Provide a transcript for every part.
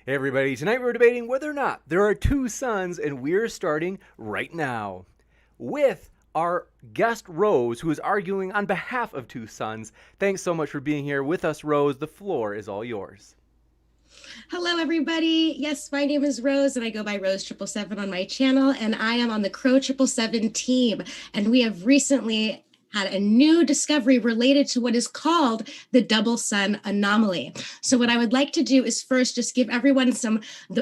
Hey everybody, tonight we're debating whether or not there are two suns, and we're starting right now with our guest Rose, who is arguing on behalf of two suns. Thanks so much for being here with us, Rose. The floor is all yours. Hello, everybody. Yes, my name is Rose, and I go by Rose777 on my channel, and I am on the Crow 777 team. And we have recently had a new discovery related to what is called the double sun anomaly. So what I would like to do is first just give everyone some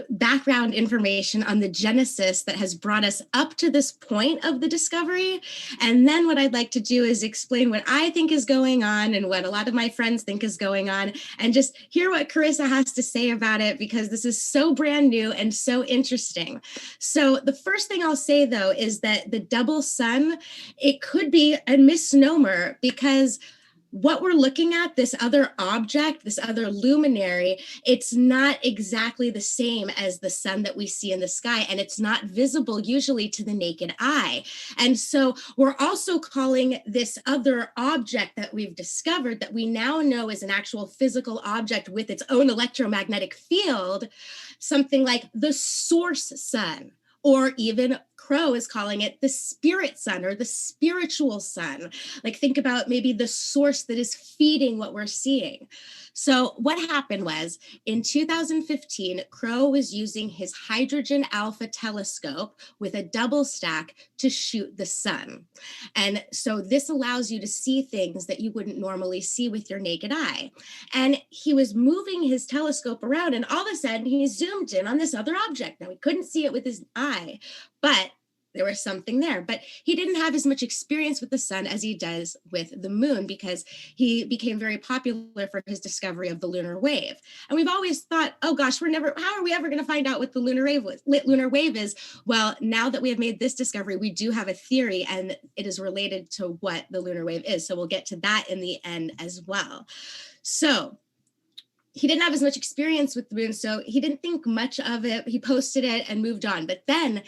background information on the genesis that has brought us up to this point of the discovery. And then what I'd like to do is explain what I think is going on and what a lot of my friends think is going on, and just hear what Carissa has to say about it, because this is so brand new and so interesting. So the first thing I'll say, though, is that the double sun, it could be a misnomer, because what we're looking at, this other object, this other luminary, it's not exactly the same as the sun that we see in the sky, and it's not visible usually to the naked eye. And so we're also calling this other object that we've discovered, that we now know is an actual physical object with its own electromagnetic field, something like the source sun. Or even Crow is calling it the spirit sun, or the spiritual sun. Like, think about maybe the source that is feeding what we're seeing. So what happened was, in 2015, Crow was using his hydrogen alpha telescope with a double stack to shoot the sun. And so this allows you to see things that you wouldn't normally see with your naked eye. And he was moving his telescope around, and all of a sudden he zoomed in on this other object. Now, he couldn't see it with his eye, but there was something there. But he didn't have as much experience with the sun as he does with the moon, because he became very popular for his discovery of the lunar wave. And we've always thought, oh gosh, how are we ever going to find out what the lunar wave is? Well, now that we have made this discovery, we do have a theory, and it is related to what the lunar wave is. So we'll get to that in the end as well. So he didn't have as much experience with the moon, so he didn't think much of it. He posted it and moved on. But then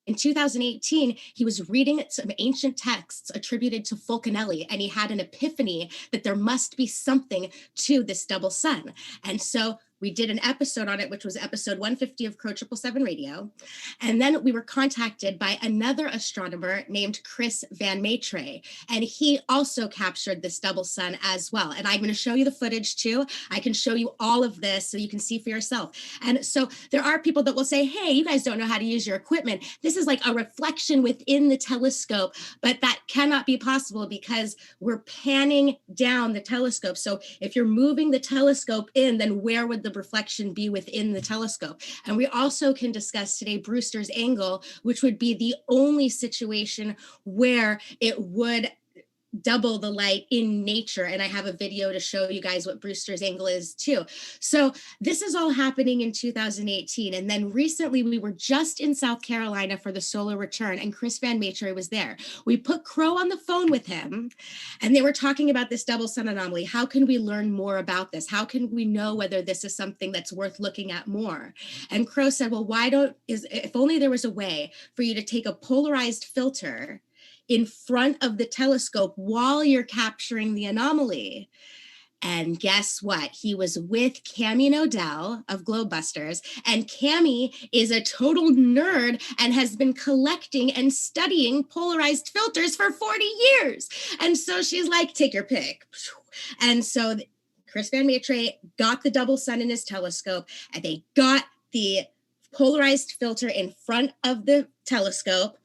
in 2018, he was reading some ancient texts attributed to Fulcanelli, and he had an epiphany that there must be something to this double sun. And so we did an episode on it, which was episode 150 of Crow 777 Radio. And then we were contacted by another astronomer named Chris Van Maitre, and he also captured this double sun as well. And I'm going to show you the footage too. I can show you all of this so you can see for yourself. And so there are people that will say, hey, you guys don't know how to use your equipment. This is like a reflection within the telescope, but that cannot be possible because we're panning down the telescope. So if you're moving the telescope in, then where would the reflection be within the telescope? And we also can discuss today Brewster's angle, which would be the only situation where it would double the light in nature. And I have a video to show you guys what Brewster's angle is too. So this is all happening in 2018. And then recently we were just in South Carolina for the solar return, and Chris Van Maitre was there. We put Crow on the phone with him, and they were talking about this double sun anomaly. How can we learn more about this? How can we know whether this is something that's worth looking at more? And Crow said, well, if only there was a way for you to take a polarized filter in front of the telescope while you're capturing the anomaly. And guess what? He was with Cami Nodell of Globebusters, and Cami is a total nerd and has been collecting and studying polarized filters for 40 years. And so she's like, take your pick. And so Chris Van Maitre got the double sun in his telescope, and they got the polarized filter in front of the telescope,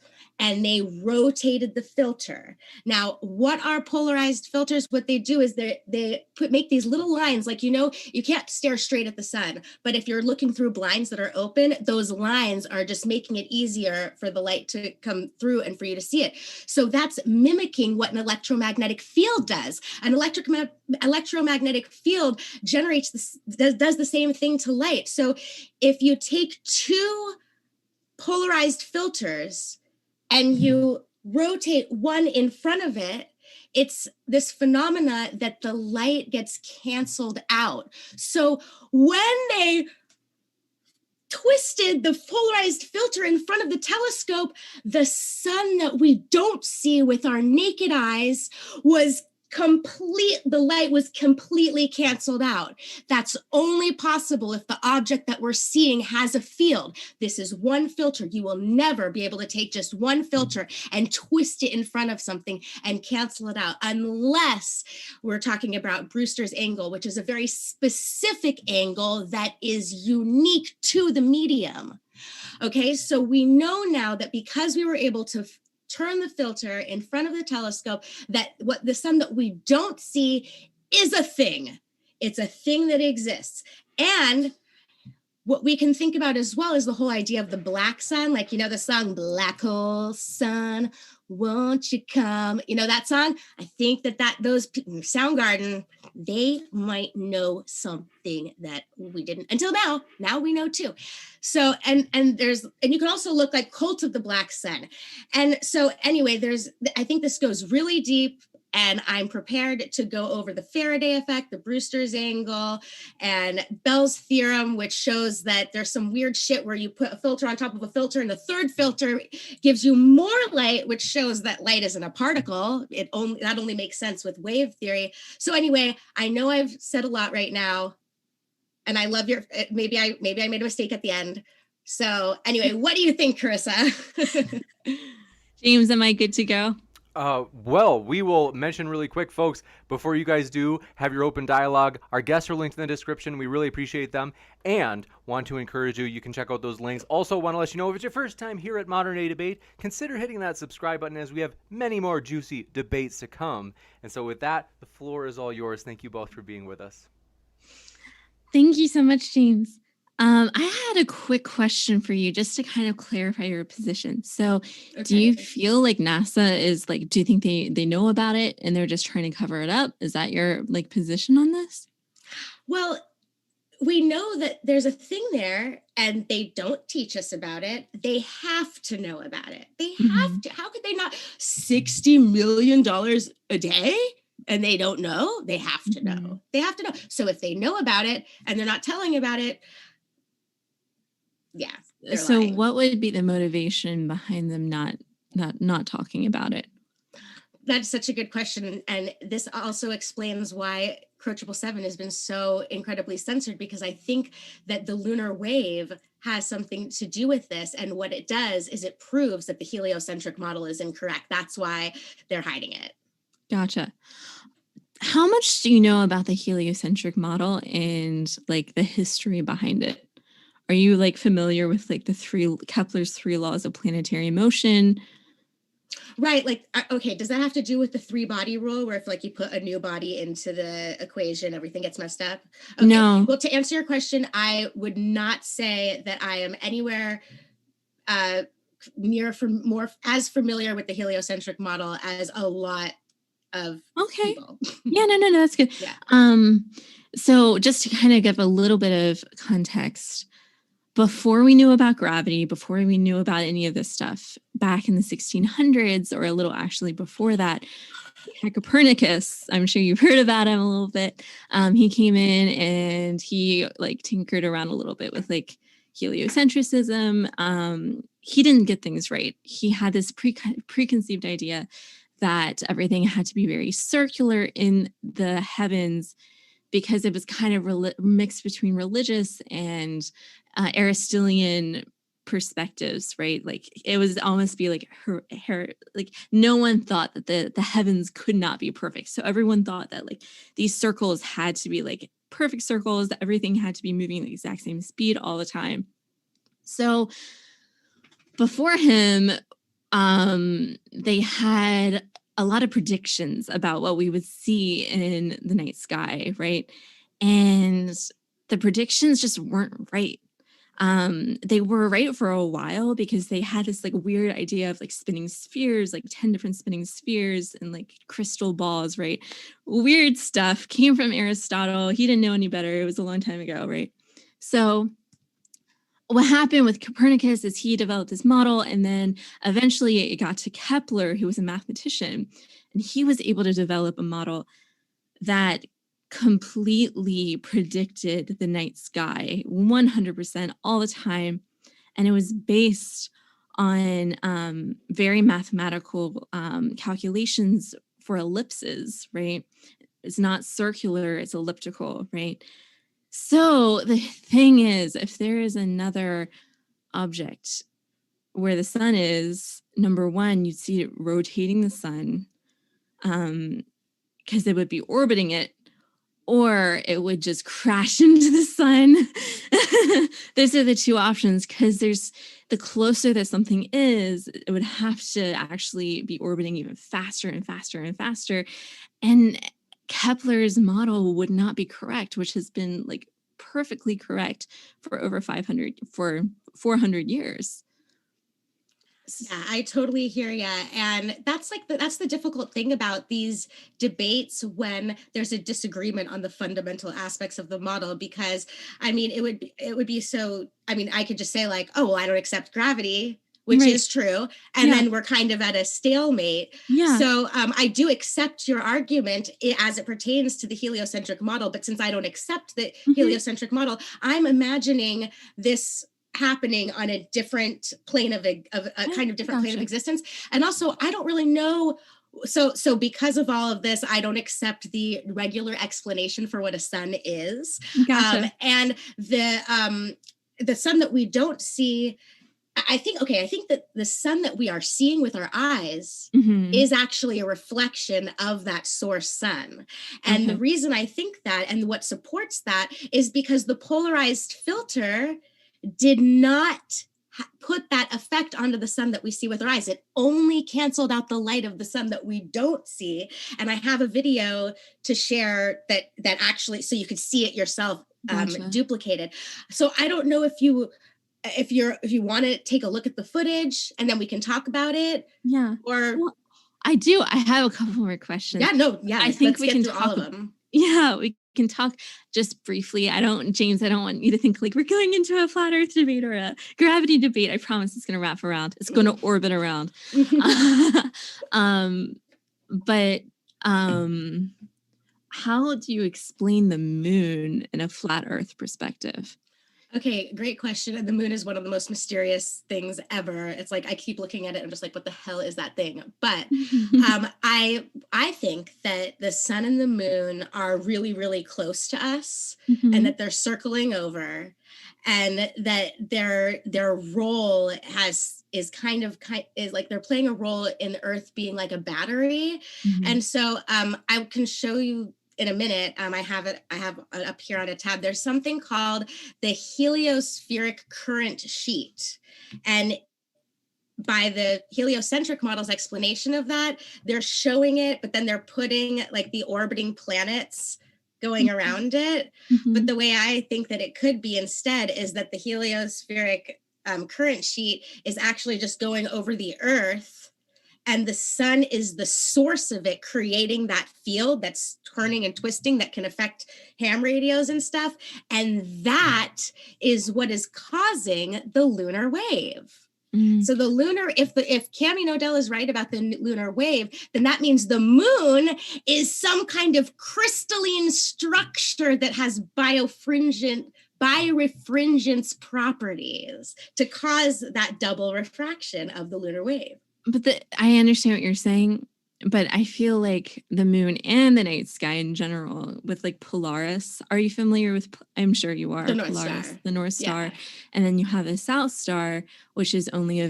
and they rotated the filter. Now, what are polarized filters? What they do is they make these little lines, like, you can't stare straight at the sun, but if you're looking through blinds that are open, those lines are just making it easier for the light to come through and for you to see it. So that's mimicking what an electromagnetic field does. An electromagnetic field does the same thing to light. So if you take two polarized filters and you rotate one in front of it, it's this phenomena that the light gets canceled out. So when they twisted the polarized filter in front of the telescope, the sun that we don't see with our naked eyes was the light was completely canceled out. That's only possible if the object that we're seeing has a field. This is one filter. You will never be able to take just one filter and twist it in front of something and cancel it out, unless we're talking about Brewster's angle, which is a very specific angle that is unique to the medium. Okay, so we know now that because we were able to turn the filter in front of the telescope, that what the sun that we don't see is a thing. It's a thing that exists. And what we can think about as well is the whole idea of the black sun, like, you know, the song Black Hole Sun, won't you come? You know that song? I think that those Soundgarden, they might know something that we didn't until now. Now we know too. So and you can also look like Cult of the Black Sun. And so anyway, I think this goes really deep. And I'm prepared to go over the Faraday effect, the Brewster's angle, and Bell's theorem, which shows that there's some weird shit where you put a filter on top of a filter, and the third filter gives you more light, which shows that light isn't a particle. That only makes sense with wave theory. So anyway, I know I've said a lot right now, and I love maybe I made a mistake at the end. So anyway, what do you think, Carissa? James, am I good to go? Well, we will mention really quick, folks, before you guys do have your open dialogue, our guests are linked in the description. We really appreciate them and want to encourage you. You can check out those links. Also, want to let you know if it's your first time here at Modern Day Debate, consider hitting that subscribe button as we have many more juicy debates to come. And so with that, the floor is all yours. Thank you both for being with us. Thank you so much, James. I had a quick question for you just to kind of clarify your position. So Okay. do you feel like NASA is like, do you think they know about it and they're just trying to cover it up? Is that your like position on this? Well, we know that there's a thing there and they don't teach us about it. They have to know about it. They have to. How could they not? $60 million a day? And they don't know? They have to know. They have to know. So if they know about it and they're not telling about it, yeah. So lying. what would be the motivation behind them not talking about it? That's such a good question. And this also explains why Crow 777 has been so incredibly censored, because I think that the lunar wave has something to do with this. And what it does is it proves that the heliocentric model is incorrect. That's why they're hiding it. Gotcha. How much do you know about the heliocentric model and like the history behind it? Are you like familiar with like Kepler's 3 laws of planetary motion? Right. Like, okay, does that have to do with the 3-body rule, where if like you put a new body into the equation, everything gets messed up? Okay. No. Well, to answer your question, I would not say that I am anywhere more as familiar with the heliocentric model as a lot of people. Yeah, no, that's good. Yeah. So just to kind of give a little bit of context, before we knew about gravity, before we knew about any of this stuff, back in the 1600s, or a little actually before that, Copernicus, I'm sure you've heard about him a little bit. He came in and he like tinkered around a little bit with like heliocentrism. He didn't get things right. He had this preconceived idea that everything had to be very circular in the heavens, because it was kind of mixed between religious and Aristotelian perspectives, right? Like it was almost be like like no one thought that the heavens could not be perfect. So everyone thought that like these circles had to be like perfect circles, that everything had to be moving at the exact same speed all the time. So before him, they had a lot of predictions about what we would see in the night sky, right? And the predictions just weren't right. They were right for a while because they had this like weird idea of like spinning spheres, like 10 different spinning spheres and like crystal balls, right? Weird stuff came from Aristotle. He didn't know any better. It was a long time ago, right? So what happened with Copernicus is he developed this model, and then eventually it got to Kepler, who was a mathematician, and he was able to develop a model that completely predicted the night sky 100% all the time. And it was based on very mathematical calculations for ellipses, right? It's not circular, it's elliptical, right? So the thing is, if there is another object where the sun is, number one, you'd see it rotating the sun, because it would be orbiting it, or it would just crash into the sun. Those are the two options, because there's the closer that something is, it would have to actually be orbiting even faster and faster and faster. And Kepler's model would not be correct, which has been like perfectly correct for over 400 years. Yeah, I totally hear you. And that's like that's the difficult thing about these debates when there's a disagreement on the fundamental aspects of the model, because I mean it would be so, I mean, I could just say like, oh well, I don't accept gravity, which Right. is true, and Yeah. then we're kind of at a stalemate. Yeah. So I do accept your argument as it pertains to the heliocentric model, but since I don't accept the heliocentric model, I'm imagining this happening on a different plane of a kind of different plane of Gotcha. existence. And also I don't really know, so because of all of this, I don't accept the regular explanation for what a sun is. Gotcha. And the sun that we don't see, I think that the sun that we are seeing with our eyes Mhm. is actually a reflection of that source sun. And the Okay. reason I think that and what supports that is because the polarized filter did not put that effect onto the sun that we see with our eyes. It only canceled out the light of the sun that we don't see. And I have a video to share that actually, so you could see it yourself, Gotcha. duplicated. So I don't know if you want to take a look at the footage and then we can talk about it, Yeah. or Well, I do. I have a couple more questions. yeah, I think let's we get can through all talk. of them. Yeah, we can talk just briefly. James, I don't want you to think like we're going into a flat earth debate or a gravity debate. I promise it's going to wrap around. It's going to orbit around. um, but how do you explain the moon in a flat earth perspective? Okay, great question. And the moon is one of the most mysterious things ever. It's like I keep looking at it and I'm just like, what the hell is that thing? But I think that the sun and the moon are really, really close to us, and Mhm. that they're circling over, and that their role is is like they're playing a role in the Earth being like a battery. Mhm. And so I can show you in a minute. I have it up here on a tab. There's something called the heliospheric current sheet. And by the heliocentric model's explanation of that, they're showing it, but then they're putting like the orbiting planets going around it. But Mhm. the way I think that it could be instead is that the heliospheric current sheet is actually just going over the Earth, and the sun is the source of it, creating that field that's turning and twisting that can affect ham radios and stuff. And that is what is causing the lunar wave. Mm. So the lunar, if Cami Nodell is right about the lunar wave, then that means the moon is some kind of crystalline structure that has birefringence properties to cause that double refraction of the lunar wave. But I understand what you're saying, but I feel like the moon and the night sky in general, with like Polaris. Are you familiar with? I'm sure you are. The North Polaris, Star. the North Star, Yeah. and then you have a South Star, which is only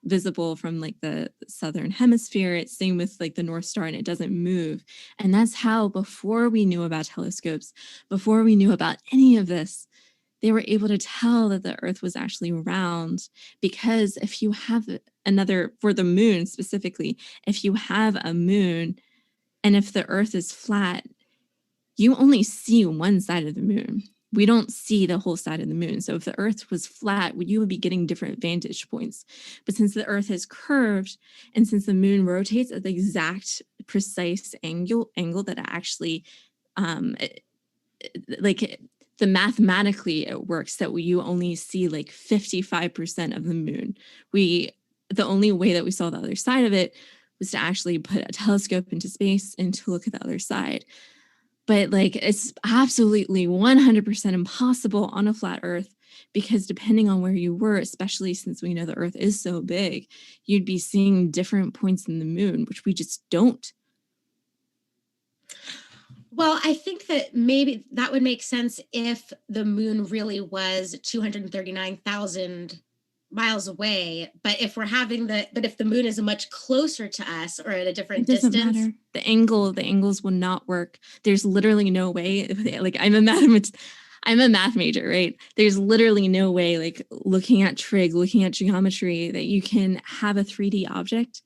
visible from like the southern hemisphere. It's same with like the North Star, and it doesn't move. And that's how, before we knew about telescopes, before we knew about any of this, they were able to tell that the Earth was actually round. Because if you have another, for the moon specifically, if you have a moon and if the Earth is flat, you only see one side of the moon. We don't see the whole side of the moon. So if the Earth was flat, you would be getting different vantage points. But since the Earth is curved, and since the moon rotates at the exact precise angle that it actually like the mathematically it works that you only see like 55% of the moon. The only way that we saw the other side of it was to actually put a telescope into space and to look at the other side. But like it's absolutely 100% impossible on a flat earth because depending on where you were, especially since we know the Earth is so big, you'd be seeing different points in the moon, which we just don't. Well, I think that maybe that would make sense if the moon really was 239,000 miles away. But if the moon is much closer to us or at a It different doesn't distance. matter. The angles will not work. There's literally no way. Like I'm a math major, right? There's literally no way, like looking at trig, looking at geometry, that you can have a 3D object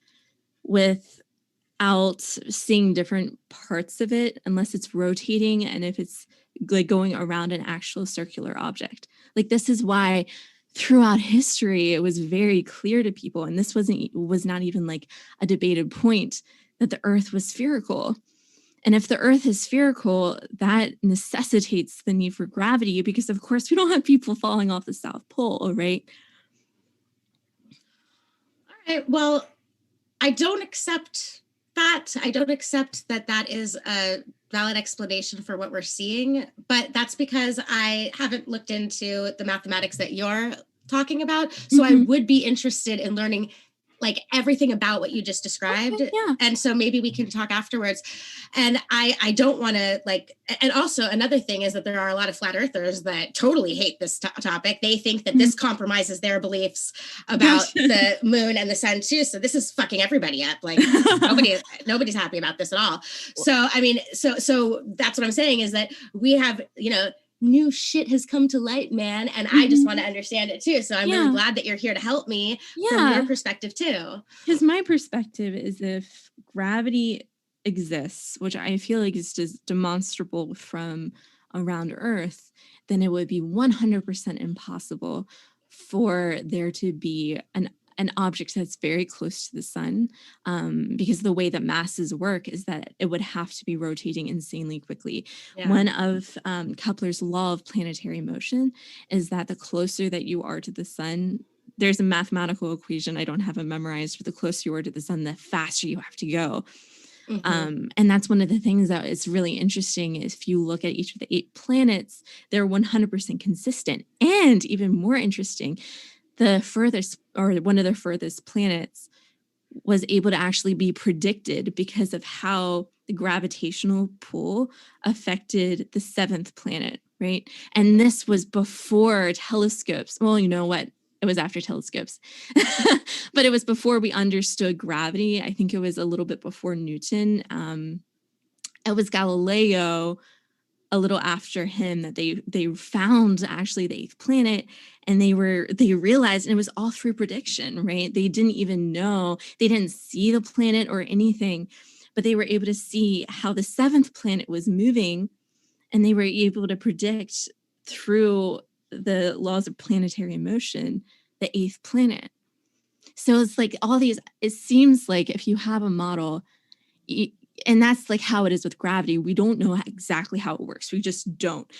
without seeing different parts of it unless it's rotating and if it's like going around an actual circular object. Like this is why throughout history it was very clear to people, and this was not even like a debated point, that the Earth was spherical. And if the Earth is spherical, that necessitates the need for gravity, because of course we don't have people falling off the South Pole, right? All right. Well, I don't accept that. I don't accept that that is a valid explanation for what we're seeing, but that's because I haven't looked into the mathematics that you're talking about. So I would be interested in learning like everything about what you just described. Okay, yeah. And so maybe we can talk afterwards. And I don't want to like, and also another thing is that there are a lot of flat earthers that totally hate this topic. They think that this compromises their beliefs about the moon and the sun too. So this is fucking everybody up. Like nobody's happy about this at all. So, I mean, so that's what I'm saying is that we have, new shit has come to light, man. And I just want to understand it too. So I'm really glad that you're here to help me from your perspective too. Because my perspective is, if gravity exists, which I feel like is just demonstrable from around Earth, then it would be 100% impossible for there to be an object that's very close to the sun, because the way that masses work is that it would have to be rotating insanely quickly. Yeah. One of Kepler's law of planetary motion is that the closer that you are to the sun, there's a mathematical equation, I don't have it memorized, but the closer you are to the sun, the faster you have to go. And that's one of the things that is really interesting. If you look at each of the 8 planets, they're 100% consistent. And even more interesting, the furthest, or one of the furthest planets, was able to actually be predicted because of how the gravitational pull affected the 7th planet, right? And this was before telescopes. Well, you know what? It was after telescopes, but it was before we understood gravity. I think it was a little bit before Newton. It was Galileo, a little after him, that they found actually the 8th planet, and they realized, and it was all through prediction, right? They didn't even know, they didn't see the planet or anything, but they were able to see how the 7th planet was moving, and they were able to predict through the laws of planetary motion the 8th planet. So it's like all these, it seems like if you have a model, and that's like how it is with gravity, we don't know exactly how it works. We just don't.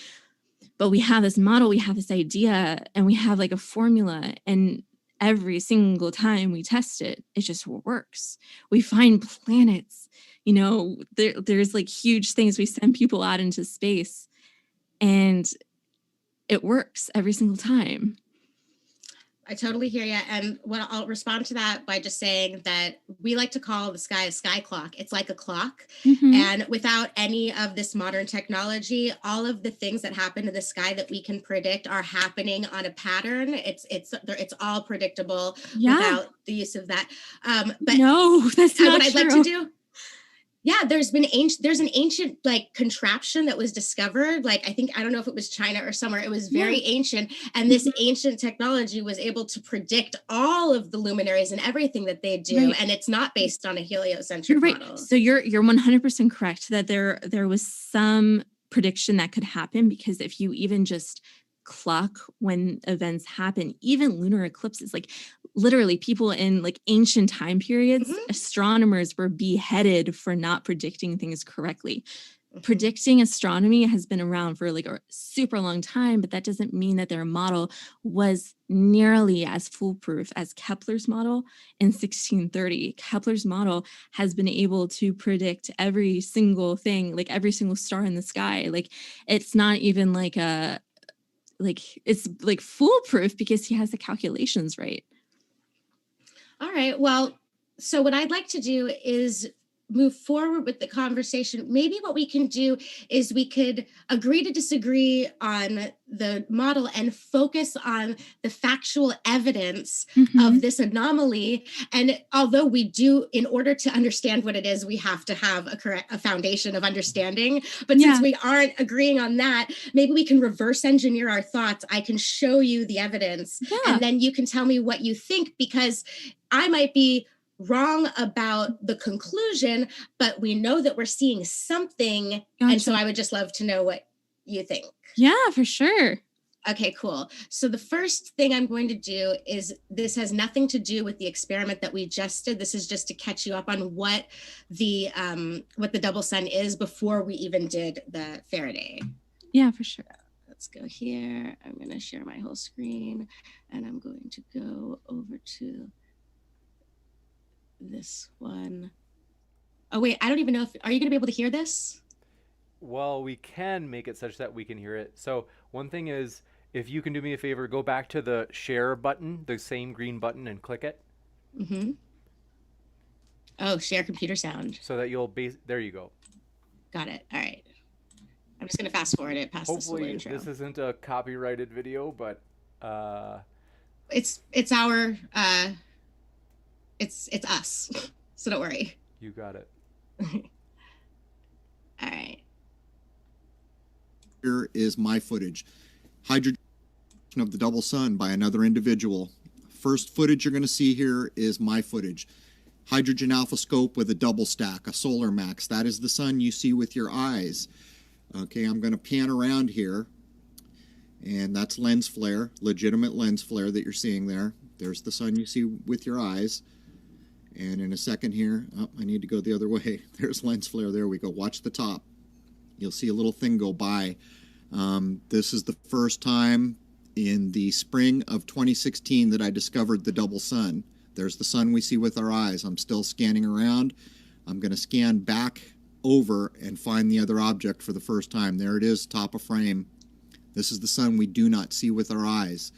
But we have this model, we have this idea, and we have like a formula, and every single time we test it, it just works. We find planets, there's like huge things. We send people out into space, and it works every single time. I totally hear you. And I'll respond to that by just saying that we like to call the sky a sky clock. It's like a clock. And without any of this modern technology, all of the things that happen in the sky that we can predict are happening on a pattern. It's all predictable without the use of that. But no, that's not what I'd like to do. Yeah, there's an ancient like contraption that was discovered. Like, I don't know if it was China or somewhere. It was very ancient. And this ancient technology was able to predict all of the luminaries and everything that they do. Right. And it's not based on a heliocentric model. So you're 100% correct that there was some prediction that could happen, because if you even just clock when events happen, even lunar eclipses, like literally people in like ancient time periods, astronomers were beheaded for not predicting things correctly. Predicting astronomy has been around for like a super long time, but that doesn't mean that their model was nearly as foolproof as Kepler's model in 1630. Kepler's model has been able to predict every single thing, like every single star in the sky. Like it's not even like it's like foolproof because he has the calculations right. All right. Well, so what I'd like to do is move forward with the conversation. Maybe what we can do is we could agree to disagree on the model and focus on the factual evidence of this anomaly. And although we do, in order to understand what it is, we have to have a foundation of understanding. But since we aren't agreeing on that, maybe we can reverse engineer our thoughts. I can show you the evidence, and then you can tell me what you think, because I might be wrong about the conclusion, but we know that we're seeing something. Gotcha. And so I would just love to know what you think. Yeah, for sure. Okay, cool. So the first thing I'm going to do is, this has nothing to do with the experiment that we just did. This is just to catch you up on what the double sun is before we even did the Faraday. Yeah, for sure. Let's go here. I'm going to share my whole screen, and I'm going to go over to this one. Oh, wait, I don't even know if, are you going to be able to hear this? Well, we can make it such that we can hear it. So one thing is, if you can do me a favor, go back to the share button, the same green button, and click it. Mm-hmm. Oh, share computer sound. So that you'll there you go. Got it. All right. I'm just going to fast forward it past Hopefully this this isn't a copyrighted video, but it's our it's us. So don't worry. You got it. All right. Here is my footage. Hydrogen of the double sun by another individual. First footage you're going to see here is my footage. Hydrogen alpha scope with a double stack, a solar max. That is the sun you see with your eyes. Okay, I'm going to pan around here, and that's lens flare, legitimate lens flare that you're seeing there. There's the sun you see with your eyes. And in a second here, oh, I need to go the other way. There's lens flare. There we go. Watch the top. You'll see a little thing go by. This is the first time in the spring of 2016 that I discovered the double sun. There's the sun we see with our eyes. I'm still scanning around. I'm going to scan back over and find the other object for the first time. There it is, top of frame. This is the sun we do not see with our eyes.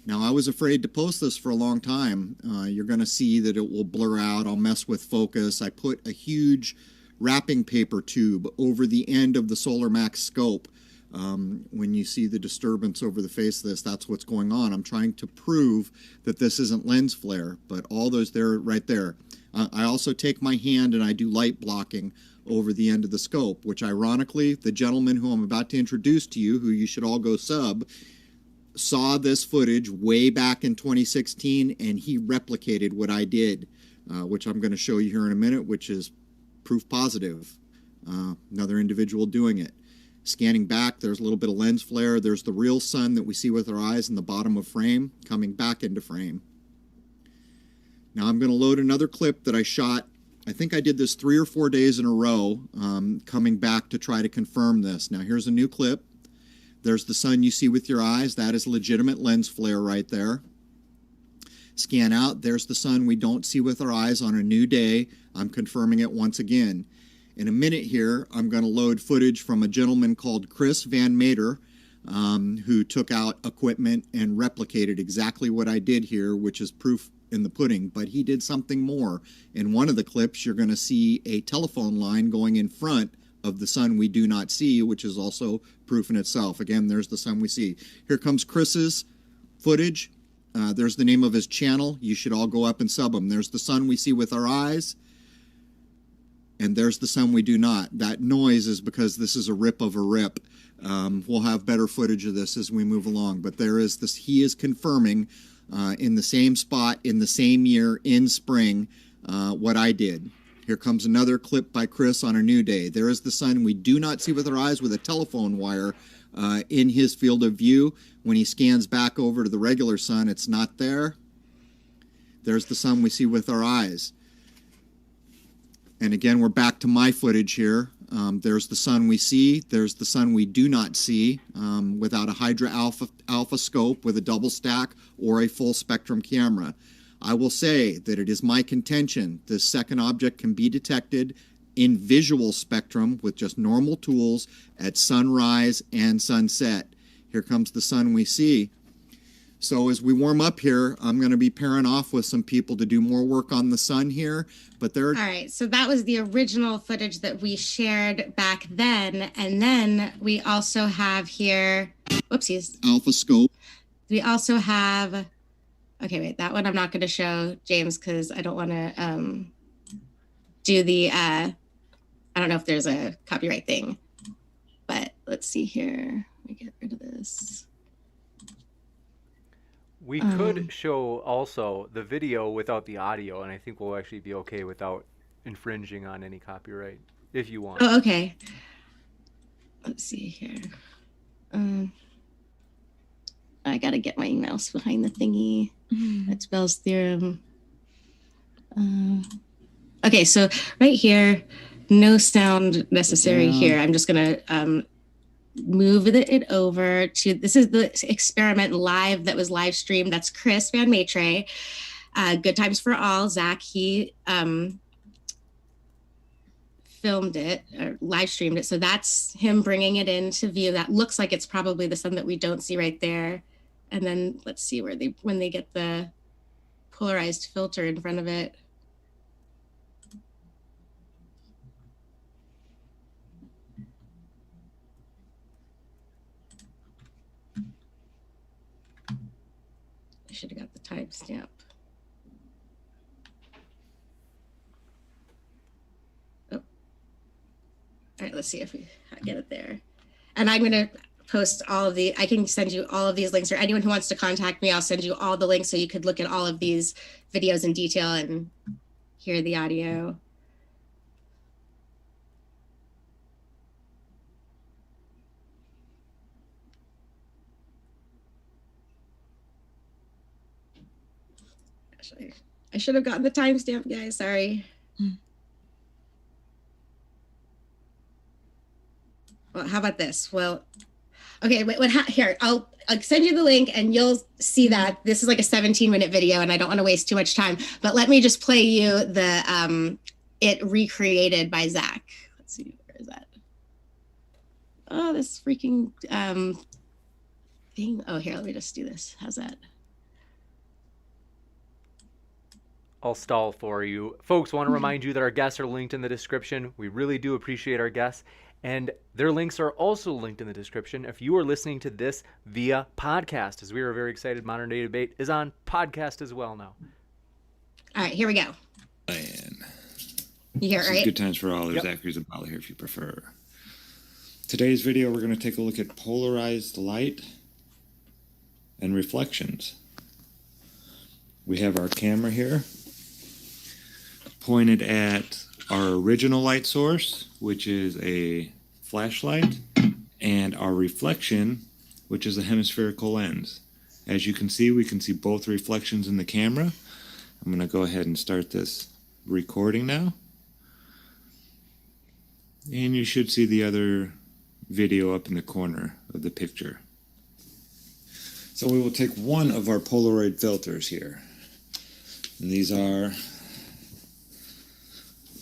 Now, I was afraid to post this for a long time. You're going to see that it will blur out. I'll mess with focus. I put a huge wrapping paper tube over the end of the Solar Max scope. When you see the disturbance over the face of this, that's what's going on. I'm trying to prove that this isn't lens flare, but all those there, right there. I also take my hand and I do light blocking over the end of the scope, which ironically, the gentleman who I'm about to introduce to you, who you should all go sub, saw this footage way back in 2016, and he replicated what I did, which I'm going to show you here in a minute, which is proof positive. Another individual doing it. Scanning back, there's a little bit of lens flare. There's the real sun that we see with our eyes in the bottom of frame coming back into frame. Now I'm going to load another clip that I shot. I think I did this 3 or 4 days in a row, coming back to try to confirm this. Now here's a new clip. There's the sun you see with your eyes. That is legitimate lens flare right there. Scan out. There's the sun we don't see with our eyes on a new day. I'm confirming it once again. In a minute here, I'm going to load footage from a gentleman called Chris Van Meter, who took out equipment and replicated exactly what I did here, which is proof in the pudding. But he did something more. In one of the clips, you're going to see a telephone line going in front of the sun we do not see, which is also proof in itself. Again, there's the sun we see. Here comes Chris's footage. There's the name of his channel. You should all go up and sub him. There's the sun we see with our eyes. And there's the sun we do not. That noise is because this is a rip of a rip. We'll have better footage of this as we move along. But there is this, he is confirming in the same spot, in the same year, in spring, what I did. Here comes another clip by Chris on a new day. There is the sun we do not see with our eyes with a telephone wire in his field of view. When he scans back over to the regular sun, it's not there. There's the sun we see with our eyes. And again, we're back to my footage here. There's the sun we see. There's the sun we do not see without a Hydra alpha scope with a double stack or a full spectrum camera. I will say that it is my contention this second object can be detected in visual spectrum with just normal tools at sunrise and sunset. Here comes the sun we see. So as we warm up here, I'm going to be pairing off with some people to do more work on the sun here. But they're All right, so that was the original footage that we shared back then. And then we also have here, whoopsies. alpha scope. We also have, okay, wait, that one I'm not going to show James because I don't want to do the, I don't know if there's a copyright thing, but let's see here. Let me get rid of this. We could show also the video without the audio, and I think we'll actually be okay without infringing on any copyright, if you want. Oh, okay. Let's see here. I gotta get my mouse behind the thingy. That's Bell's theorem. Okay, so right here, no sound necessary here. I'm just gonna move it over to, this is the experiment live that was live streamed. That's Chris Van Maitre. Good Times for All. Zach, he filmed it or live streamed it. So that's him bringing it into view. That looks like it's probably the sun that we don't see right there. And then let's see where when they get the polarized filter in front of it. I should have got the timestamp. Oh. All right, let's see if we get it there. And I'm going to post all of the, I can send you all of these links, or anyone who wants to contact me, I'll send you all the links so you could look at all of these videos in detail and hear the audio. I should have gotten the timestamp, guys. Sorry. Well, how about this? Well, okay, here, I'll send you the link and you'll see that this is like a 17-minute video and I don't want to waste too much time, but let me just play you the it recreated by Zach. Let's see, where is that? Oh, this freaking thing. Oh, here, let me just do this. How's that? I'll stall for you. Folks, want to remind you that our guests are linked in the description. We really do appreciate our guests. And their links are also linked in the description if you are listening to this via podcast, as we are very excited. Modern Day Debate is on podcast as well now. All right, here we go. And You hear it, right? Good Times for All. There's Yep. Zachary's about here if you prefer. Today's video, we're going to take a look at polarized light and reflections. We have our camera here pointed at our original light source, which is a flashlight, and our reflection, which is a hemispherical lens. As you can see, we can see both reflections in the camera. I'm going to go ahead and start this recording now. And you should see the other video up in the corner of the picture. So we will take one of our Polaroid filters here. And these are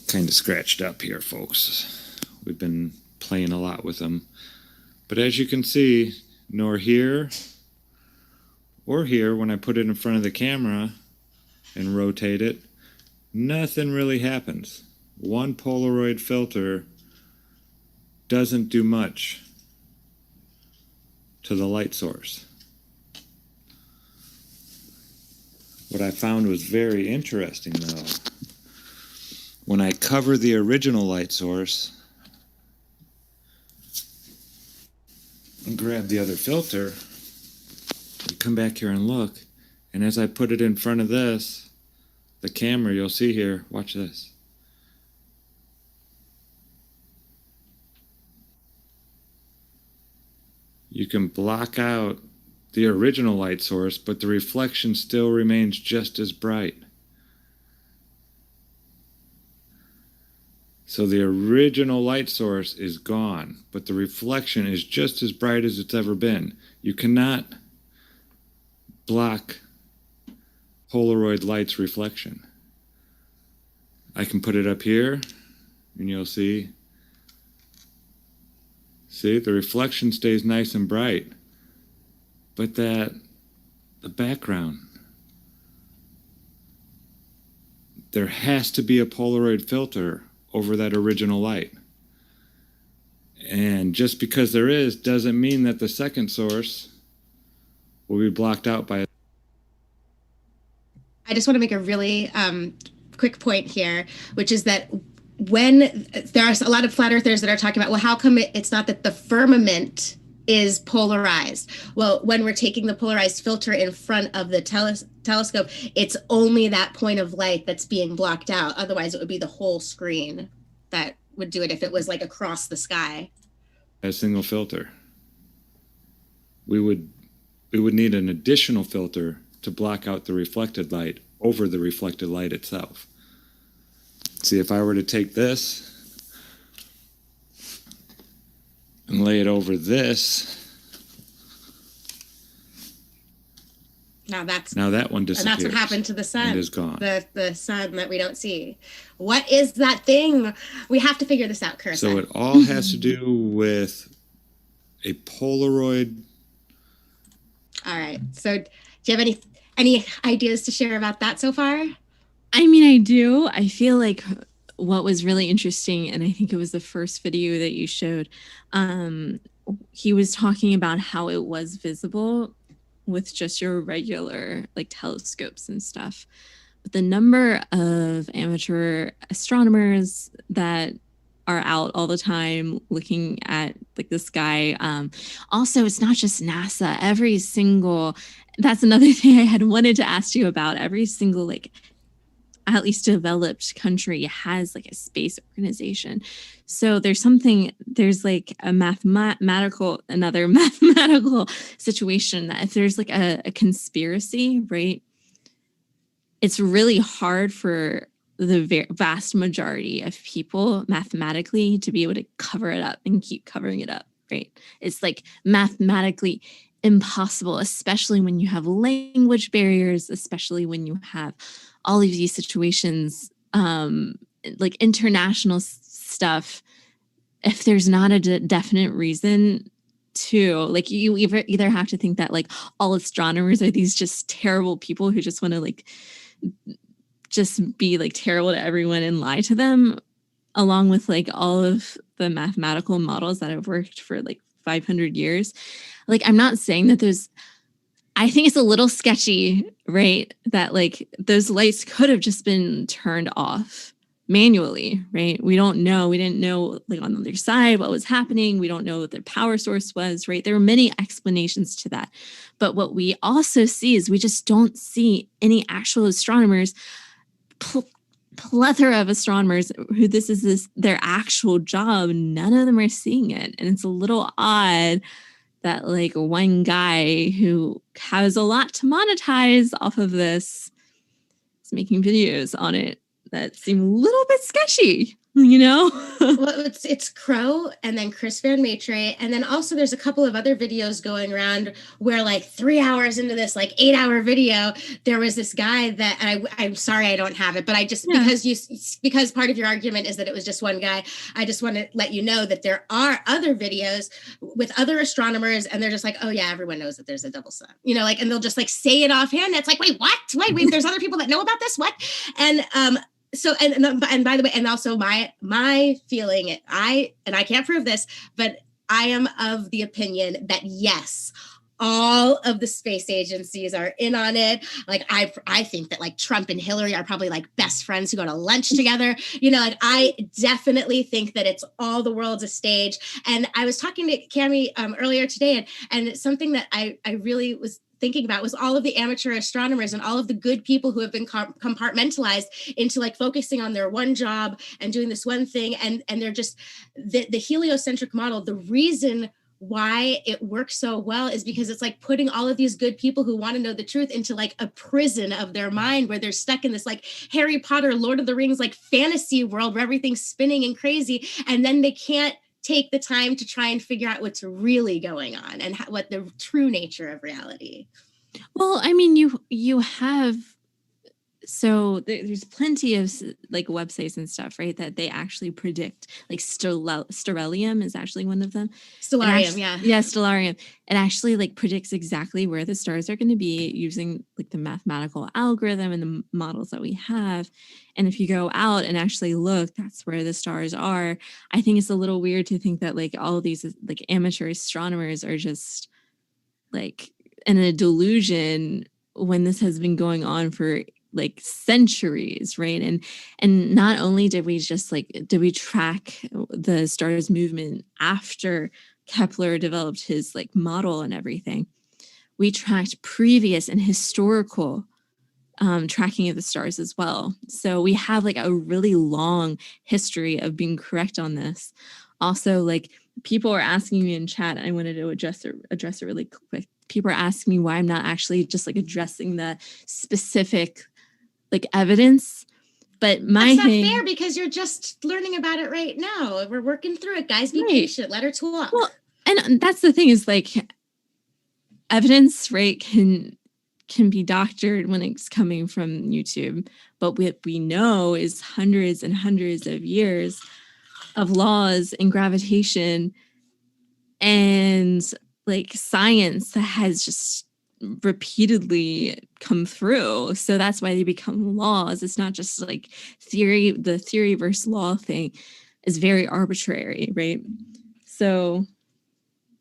kind of scratched up here, folks. We've been playing a lot with them. But as you can see, nor here or here, when I put it in front of the camera and rotate it, nothing really happens. One Polaroid filter doesn't do much to the light source. What I found was very interesting, though, when I cover the original light source and grab the other filter, you come back here and look, and as I put it in front of this, the camera, you'll see here, watch this. You can block out the original light source, but the reflection still remains just as bright. So the original light source is gone, but the reflection is just as bright as it's ever been. You cannot block Polaroid light's reflection. I can put it up here, and you'll see the reflection stays nice and bright. but that the background, there has to be a Polaroid filter over that original light. And just because there is doesn't mean that the second source will be blocked out by. I just want to make a really quick point here, which is that when there are a lot of flat earthers that are talking about, well, how come it's not that the firmament is polarized? Well, when we're taking the polarized filter in front of the telescope, it's only that point of light that's being blocked out. Otherwise, it would be the whole screen that would do it if it was like across the sky. A single filter. We would need an additional filter to block out the reflected light over the reflected light itself. See, if I were to take this and lay it over this, now that one disappears. And that's what happened to the sun. It is gone. The sun that we don't see. What is that thing? We have to figure this out, Carissa. So it all has to do with a Polaroid. All right. So do you have any ideas to share about that so far? I mean, I do. I feel like what was really interesting, and I think it was the first video that you showed, he was talking about how it was visible with just your regular like telescopes and stuff. But the number of amateur astronomers that are out all the time looking at like the sky. Also, it's not just NASA. That's another thing I had wanted to ask you about. Every single like at least developed country has like a space organization. So there's like another mathematical situation that if there's like a conspiracy, right? It's really hard for the vast majority of people mathematically to be able to cover it up and keep covering it up, right? It's like mathematically impossible, especially when you have language barriers, especially when you have all of these situations, like international stuff. If there's not a definite reason to, like, you either have to think that like all astronomers are these just terrible people who just want to like just be like terrible to everyone and lie to them, along with like all of the mathematical models that have worked for like 500 years. Like, I'm not saying that I think it's a little sketchy, right? That like those lights could have just been turned off manually, right? We don't know. We didn't know like on the other side what was happening. We don't know what their power source was, right? There were many explanations to that. But what we also see is we just don't see any actual astronomers, plethora of astronomers who this is their actual job. None of them are seeing it. And it's a little odd that like one guy who has a lot to monetize off of this is making videos on it that seem a little bit sketchy, you know? Well, it's Crow and then Chris Van Maitre. And then also there's a couple of other videos going around where like 3 hours into this like 8-hour video, there was this guy that I'm sorry I don't have it, but I just, because part of your argument is that it was just one guy, I just want to let you know that there are other videos with other astronomers and they're just like, oh yeah, everyone knows that there's a double sun, you know, like, and they'll just like say it offhand. It's like, wait, what? Wait, there's other people that know about this? What? And, so, and by the way, and also my feeling, I can't prove this, but I am of the opinion that yes, all of the space agencies are in on it. Like I think that like Trump and Hillary are probably like best friends who go to lunch together. You know, like I definitely think that it's all the world's a stage. And I was talking to Cami earlier today, and it's something that I really was thinking about was all of the amateur astronomers and all of the good people who have been compartmentalized into like focusing on their one job and doing this one thing. And they're just the heliocentric model. The reason why it works so well is because it's like putting all of these good people who want to know the truth into like a prison of their mind where they're stuck in this like Harry Potter, Lord of the Rings, like fantasy world where everything's spinning and crazy. And then they can't take the time to try and figure out what's really going on and what the true nature of reality. Well, I mean, you have so there's plenty of like websites and stuff, right, that they actually predict, like Stellarium is actually one of them. Stellarium, yeah. Yeah, Stellarium. It actually like predicts exactly where the stars are going to be using like the mathematical algorithm and the models that we have. And if you go out and actually look, that's where the stars are. I think it's a little weird to think that like all of these like amateur astronomers are just like in a delusion when this has been going on for like centuries, right? And not only did we track the stars movement after Kepler developed his like model and everything, we tracked previous and historical tracking of the stars as well. So we have like a really long history of being correct on this. Also, like people are asking me in chat, I wanted to address it really quick. People are asking me why I'm not actually just like addressing the specific like evidence. But that's not fair because you're just learning about it right now. We're working through it, guys. Be patient. Let her talk. Well, and that's the thing is like evidence, right, can be doctored when it's coming from YouTube. But what we know is hundreds and hundreds of years of laws and gravitation and like science that has just repeatedly come through. So that's why they become laws. It's not just like theory. The theory versus law thing is very arbitrary, right? So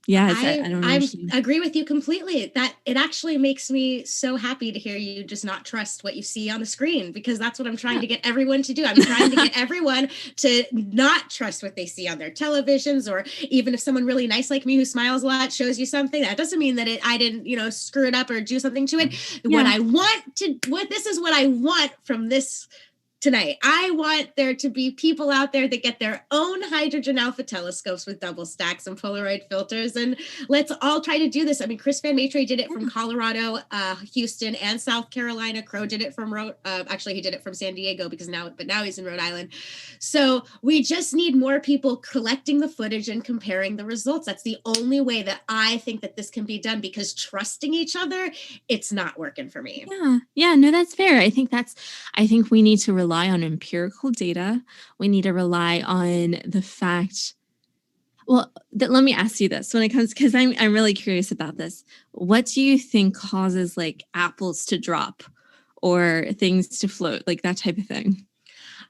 yeah, I don't know. I agree with you completely. That it actually makes me so happy to hear you just not trust what you see on the screen, because that's what I'm trying to get everyone to do. I'm trying to get everyone to not trust what they see on their televisions, or even if someone really nice like me who smiles a lot shows you something, that doesn't mean that I didn't, screw it up or do something to it. Yeah. This is what I want from this tonight. I want there to be people out there that get their own hydrogen alpha telescopes with double stacks and Polaroid filters, and let's all try to do this. I mean, Chris Van Maitre did it from Colorado, Houston, and South Carolina. Crow did it from actually he did it from San Diego now he's in Rhode Island. So we just need more people collecting the footage and comparing the results. That's the only way that I think that this can be done, because trusting each other, it's not working for me. Yeah, no, that's fair. I think we need to rely on empirical data. We need to rely on the fact. Well, let me ask you this when it comes, because I'm really curious about this. What do you think causes like apples to drop or things to float, like that type of thing?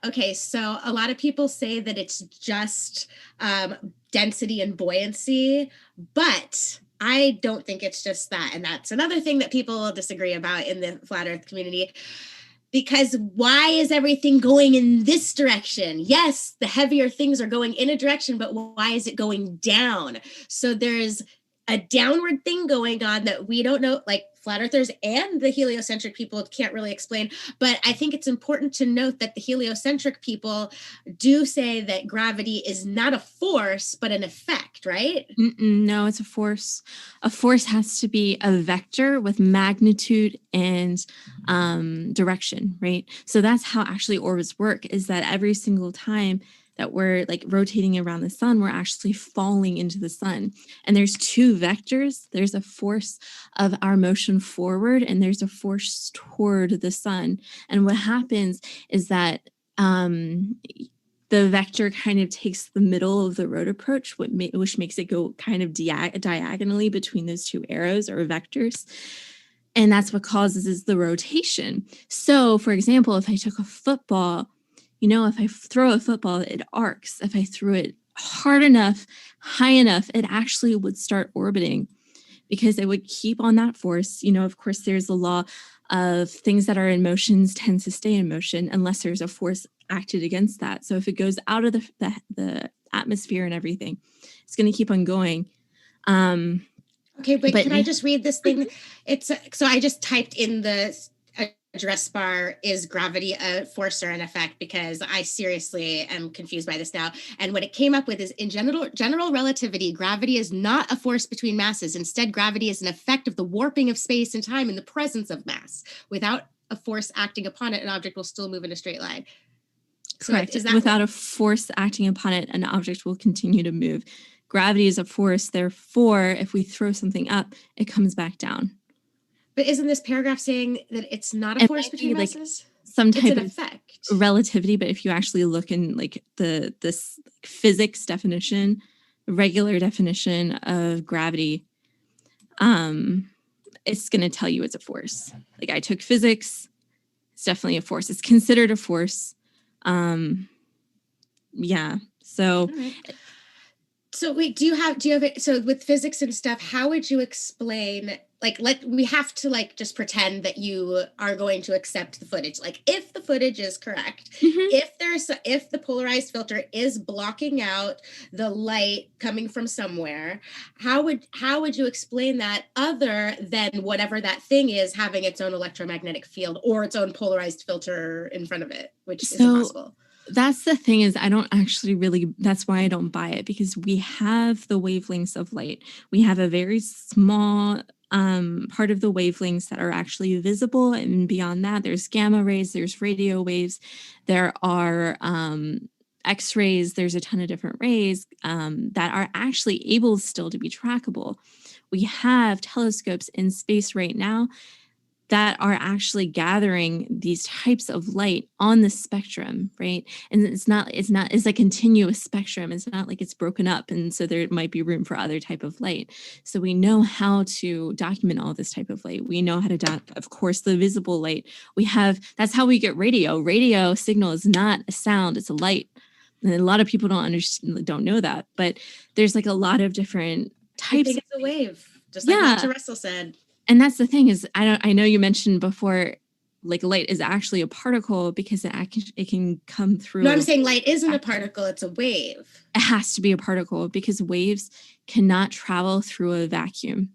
Okay, so a lot of people say that it's just density and buoyancy, but I don't think it's just that. And that's another thing that people disagree about in the flat earth community. Because why is everything going in this direction? Yes, the heavier things are going in a direction, but why is it going down? So there's a downward thing going on that we don't know, like flat earthers and the heliocentric people can't really explain. But I think it's important to note that the heliocentric people do say that gravity is not a force, but an effect, right? No, it's a force. A force has to be a vector with magnitude and direction, right? So that's how actually orbits work, is that every single time that we're like rotating around the sun, we're actually falling into the sun. And there's two vectors. There's a force of our motion forward, and there's a force toward the sun. And what happens is that the vector kind of takes the middle of the road approach, which makes it go kind of diagonally between those two arrows or vectors. And that's what causes the rotation. So, for example, if I took a football, if I throw a football, it arcs. If I threw it hard enough, high enough, it actually would start orbiting, because it would keep on that force. Of course, there's the law of things that are in motions tend to stay in motion unless there's a force acted against that. So if it goes out of the atmosphere and everything, it's going to keep on going. Okay, but can I just read this thing? So I just typed in the address bar, is gravity a force or an effect? Because I seriously am confused by this now. And what it came up with is, in general relativity, gravity is not a force between masses. Instead, gravity is an effect of the warping of space and time in the presence of mass. Without a force acting upon it, an object will still move in a straight line. Correct. Without a force acting upon it, an object will continue to move. Gravity is a force. Therefore, if we throw something up, it comes back down. But isn't this paragraph saying that it's not a force between masses? some It's type an of effect. relativity, but if you actually look in like this physics definition, regular definition of gravity, it's going to tell you it's a force. Like I took physics, it's definitely a force. It's considered a force. Yeah. So All right. So wait, do you have it? So with physics and stuff, how would you explain, like, we have to like just pretend that you are going to accept the footage. Like if the footage is correct, if the polarized filter is blocking out the light coming from somewhere, how would you explain that other than whatever that thing is having its own electromagnetic field or its own polarized filter in front of it, which is impossible. That's the thing is I don't actually really, that's why I don't buy it, because we have the wavelengths of light. We have a very small part of the wavelengths that are actually visible. And beyond that, there's gamma rays, there's radio waves, there are X-rays, there's a ton of different rays that are actually able still to be trackable. We have telescopes in space right now that are actually gathering these types of light on the spectrum, right? And it's a continuous spectrum. It's not like it's broken up. And so there might be room for other type of light. So we know how to document all this type of light. We know how to, of course, the visible light. That's how we get radio. Radio signal is not a sound, it's a light. And a lot of people don't know that, but there's like a lot of different types. I think it's a wave, just like Dr. Russell said. And that's the thing is, I know you mentioned before, like light is actually a particle because it can come through. No, I'm saying light isn't a particle, it's a wave. It has to be a particle because waves cannot travel through a vacuum,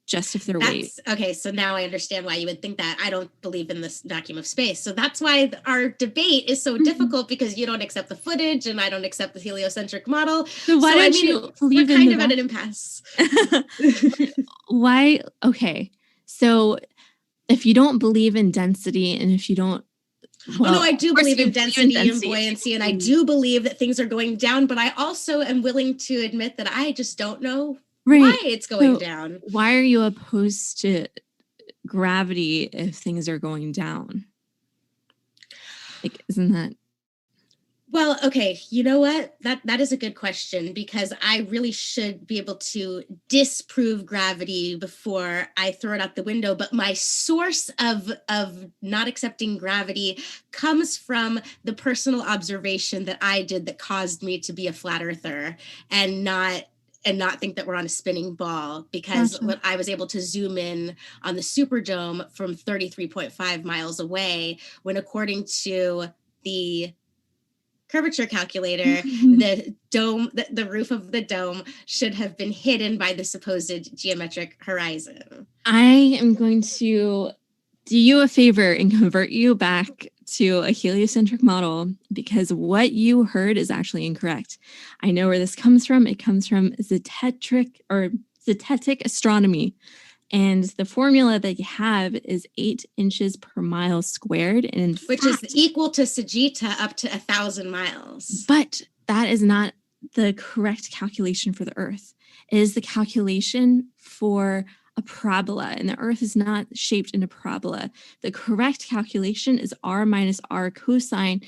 just if they're waves. Okay, so now I understand why you would think that. I don't believe in this vacuum of space. So that's why our debate is so difficult, because you don't accept the footage and I don't accept the heliocentric model. So why don't you believe we're kind of at an impasse. Why? Okay. So if you don't believe in density and if you don't, well, no, I do believe in density and buoyancy, and I do believe that things are going down, but I also am willing to admit that I just don't know why it's going down. Why are you opposed to gravity if things are going down? Like, isn't that? Well, okay, you know what? That is a good question, because I really should be able to disprove gravity before I throw it out the window. But my source of not accepting gravity comes from the personal observation that I did that caused me to be a flat earther and not think that we're on a spinning ball, because when I was able to zoom in on the Superdome from 33.5 miles away, when according to the curvature calculator, the dome, the roof of the dome should have been hidden by the supposed geometric horizon. I am going to do you a favor and convert you back to a heliocentric model, because what you heard is actually incorrect. I know where this comes from. It comes from zetetic astronomy. And the formula that you have is 8 inches per mile squared. And which is equal to Sagitta up to 1,000 miles. But that is not the correct calculation for the Earth. It is the calculation for a parabola, and the Earth is not shaped in a parabola. The correct calculation is r minus r cosine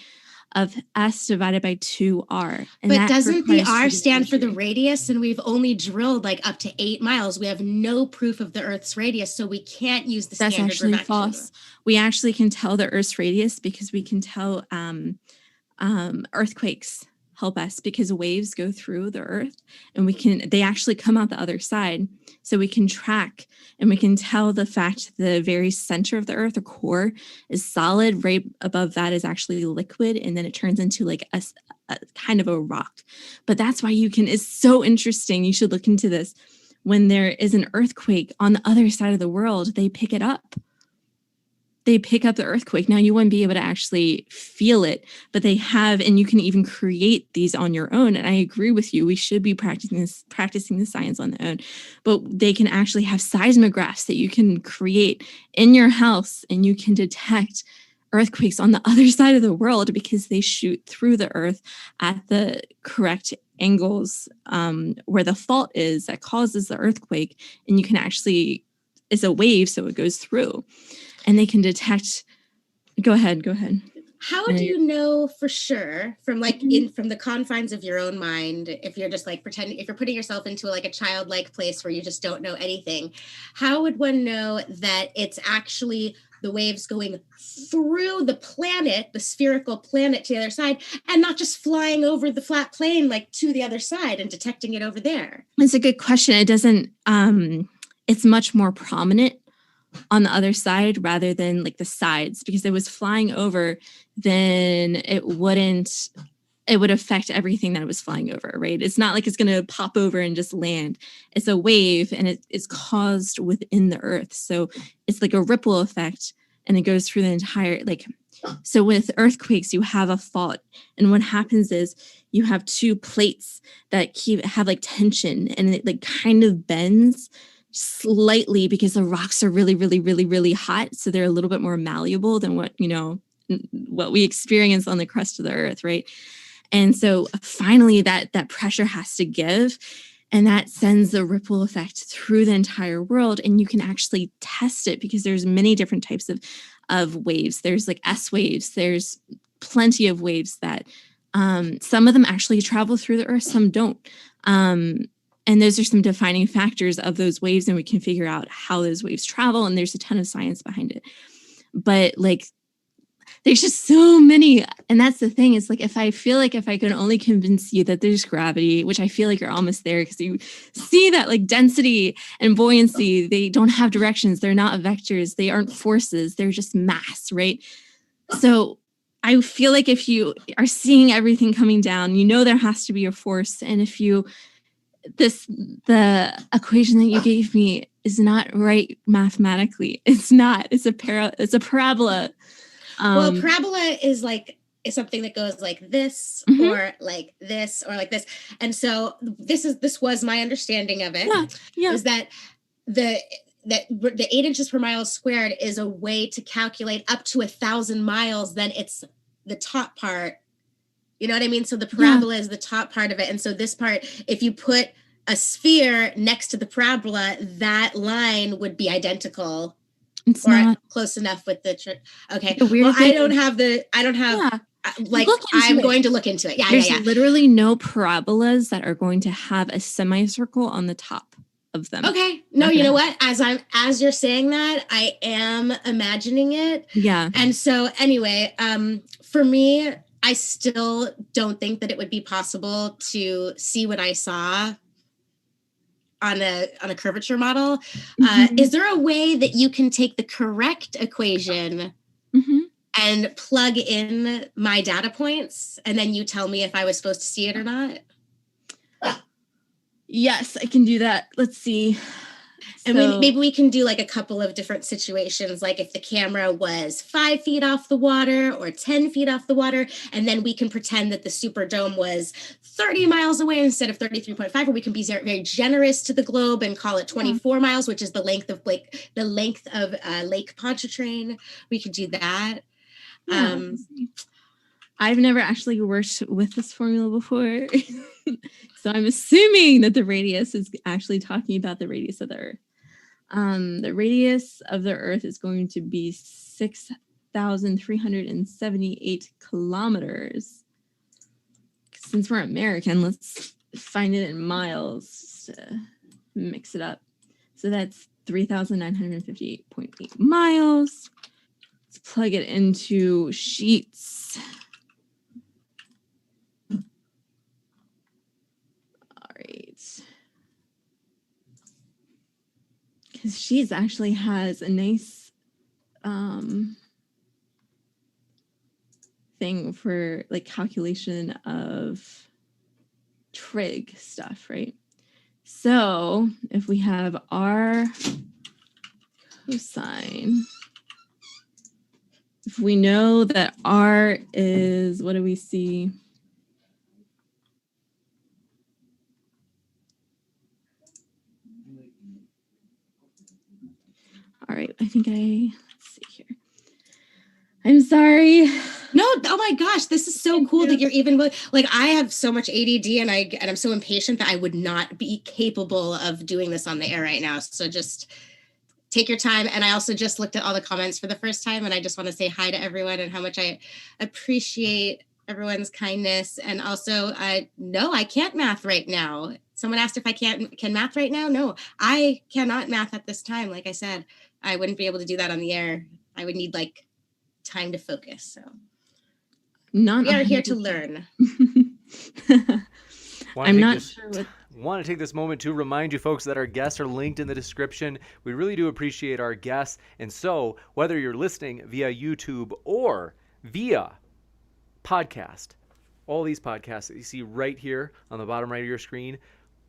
of s divided by 2r. And but doesn't the r stand for the radius? And we've only drilled like up to 8 miles. We have no proof of the Earth's radius, so we can't use the standard. That's actually false. We actually can tell the Earth's radius because we can tell earthquakes help us, because waves go through the Earth and they actually come out the other side. So we can track and we can tell the fact the very center of the Earth, the core, is solid. Right above that is actually liquid, and then it turns into like a kind of a rock. But that's why it's so interesting. You should look into this. When there is an earthquake on the other side of the world, they pick it up. They pick up the earthquake. Now, you wouldn't be able to actually feel it, but they have, and you can even create these on your own. And I agree with you. We should be practicing the science on their own, but they can actually have seismographs that you can create in your house, and you can detect earthquakes on the other side of the world because they shoot through the Earth at the correct angles where the fault is that causes the earthquake. And you can actually, it's a wave, so it goes through. And they can detect Go ahead. How do you know for sure from from the confines of your own mind, if you're just like pretending, if you're putting yourself into like a childlike place where you just don't know anything, how would one know that it's actually the waves going through the planet, the spherical planet to the other side, and not just flying over the flat plane like to the other side and detecting it over there? It's a good question. It doesn't, it's much more prominent on the other side rather than like the sides, because if it was flying over, then it would affect everything that it was flying over, right? It's not like it's going to pop over and just land. It's a wave, and it is caused within the earth. So it's like a ripple effect, and it goes through the entire, like, so with earthquakes, you have a fault. And what happens is you have two plates that have like tension, and it like kind of bends slightly because the rocks are really, really, really, really hot. So they're a little bit more malleable than what we experience on the crust of the earth, right? And so finally that pressure has to give, and that sends the ripple effect through the entire world. And you can actually test it because there's many different types of waves. There's like S waves. There's plenty of waves that some of them actually travel through the earth, some don't. And those are some defining factors of those waves, and we can figure out how those waves travel. And there's a ton of science behind it. But like, there's just so many. And that's the thing, is like, if I could only convince you that there's gravity, which I feel like you're almost there, because you see that like density and buoyancy, they don't have directions. They're not vectors. They aren't forces. They're just mass, right? So I feel like if you are seeing everything coming down, there has to be a force. And if the equation that you gave me is not right mathematically. It's not. It's a parabola. Well, parabola is something that goes like this, or like this, or like this. And so this was my understanding of it. Yeah. Is that the 8 inches per mile squared is a way to calculate up to 1,000 miles. Then it's the top part. You know what I mean? So the parabola is the top part of it. And so this part, if you put a sphere next to the parabola, that line would be identical. It's or not close enough with the okay. Well, I don't have I'm going to look into it. There's literally no parabolas that are going to have a semicircle on the top of them. Okay. No, you know what? As you're saying that, I am imagining it. Yeah. And so anyway, for me, I still don't think that it would be possible to see what I saw on a curvature model. Is there a way that you can take the correct equation and plug in my data points, and then you tell me if I was supposed to see it or not? Yes, I can do that. Let's see. And maybe we can do like a couple of different situations, like if the camera was 5 feet off the water or 10 feet off the water, and then we can pretend that the Superdome was 30 miles away instead of 33.5, or we can be very generous to the globe and call it 24 miles, which is the length of Lake Pontchartrain. We could do that. Yeah. I've never actually worked with this formula before. So I'm assuming that the radius is actually talking about the radius of the Earth. The radius of the Earth is going to be 6,378 kilometers. Since we're American, let's find it in miles to mix it up. So that's 3,958.8 miles. Let's plug it into sheets. Because Sheets actually has a nice thing for like calculation of trig stuff, right? So if we have R cosine, if we know that R is, what do we see? All right, I think let's see here. I'm sorry. No, oh my gosh, this is so cool that you're even like, I have so much ADD and I'm so impatient that I would not be capable of doing this on the air right now. So just take your time. And I also just looked at all the comments for the first time, and I just want to say hi to everyone and how much I appreciate everyone's kindness. And also, no, I can't math right now. Someone asked if I can math right now. No, I cannot math at this time. Like I said, I wouldn't be able to do that on the air. I would need like time to focus. So Not we are here 100%. to learn. I'm not sure what. Want to take this moment to remind you folks that our guests are linked in the description. We really do appreciate our guests. And so whether you're listening via YouTube or via podcast, all these podcasts that you see right here on the bottom right of your screen,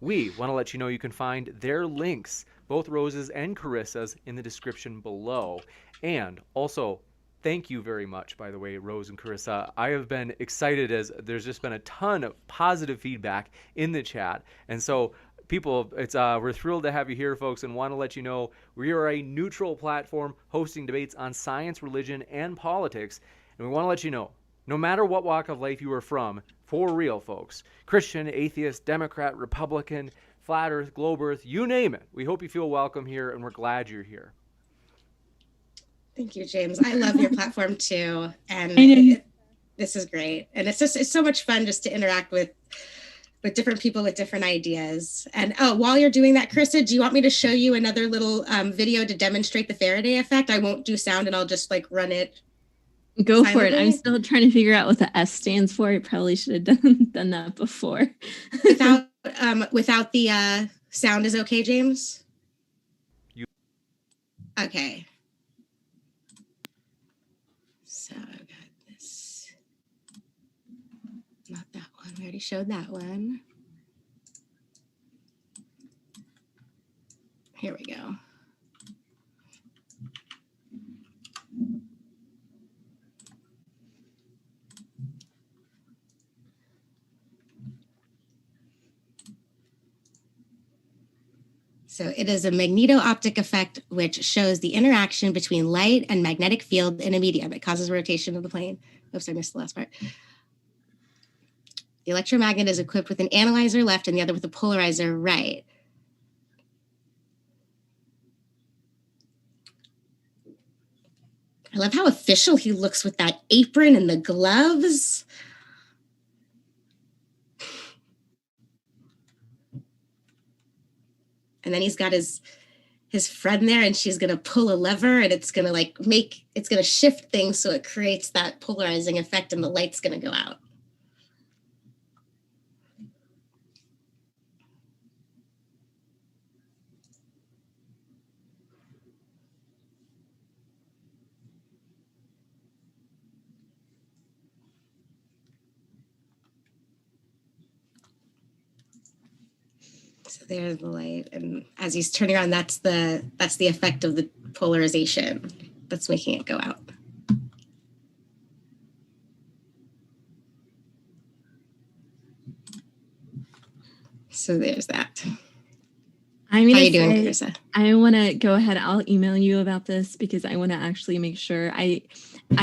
we want to let you know you can find their links, both Rose's and Carissa's, in the description below. And also, thank you very much, by the way, Rose and Carissa. I have been excited as there's just been a ton of positive feedback in the chat. And so people, we're thrilled to have you here, folks, and want to let you know we are a neutral platform hosting debates on science, religion, and politics. And we want to let you know, no matter what walk of life you are from, for real, folks, Christian, atheist, Democrat, Republican, flat earth, globe earth, you name it, we hope you feel welcome here, and we're glad you're here. Thank you, James. I love your platform too. And this is great. And it's so much fun just to interact with different people with different ideas. And while you're doing that, Carissa, do you want me to show you another little video to demonstrate the Faraday effect? I won't do sound and I'll just like run it. Go silently. for it. I'm still trying to figure out what the S stands for. I probably should have done that before. Without the sound is okay, James? Okay. So I've got this. Not that one. We already showed that one. Here we go. So it is a magneto-optic effect, which shows the interaction between light and magnetic field in a medium. It causes rotation of the plane. Oops, I missed the last part. The electromagnet is equipped with an analyzer left and the other with a polarizer right. I love how official he looks with that apron and the gloves. And then he's got his friend there, and she's gonna pull a lever, and it's gonna it's gonna shift things so it creates that polarizing effect, and the light's gonna go out. So there's the light, and as he's turning around, that's the effect of the polarization that's making it go out. So there's that. How are you doing, Carissa? I want to go ahead. I'll email you about this because I want to actually make sure. I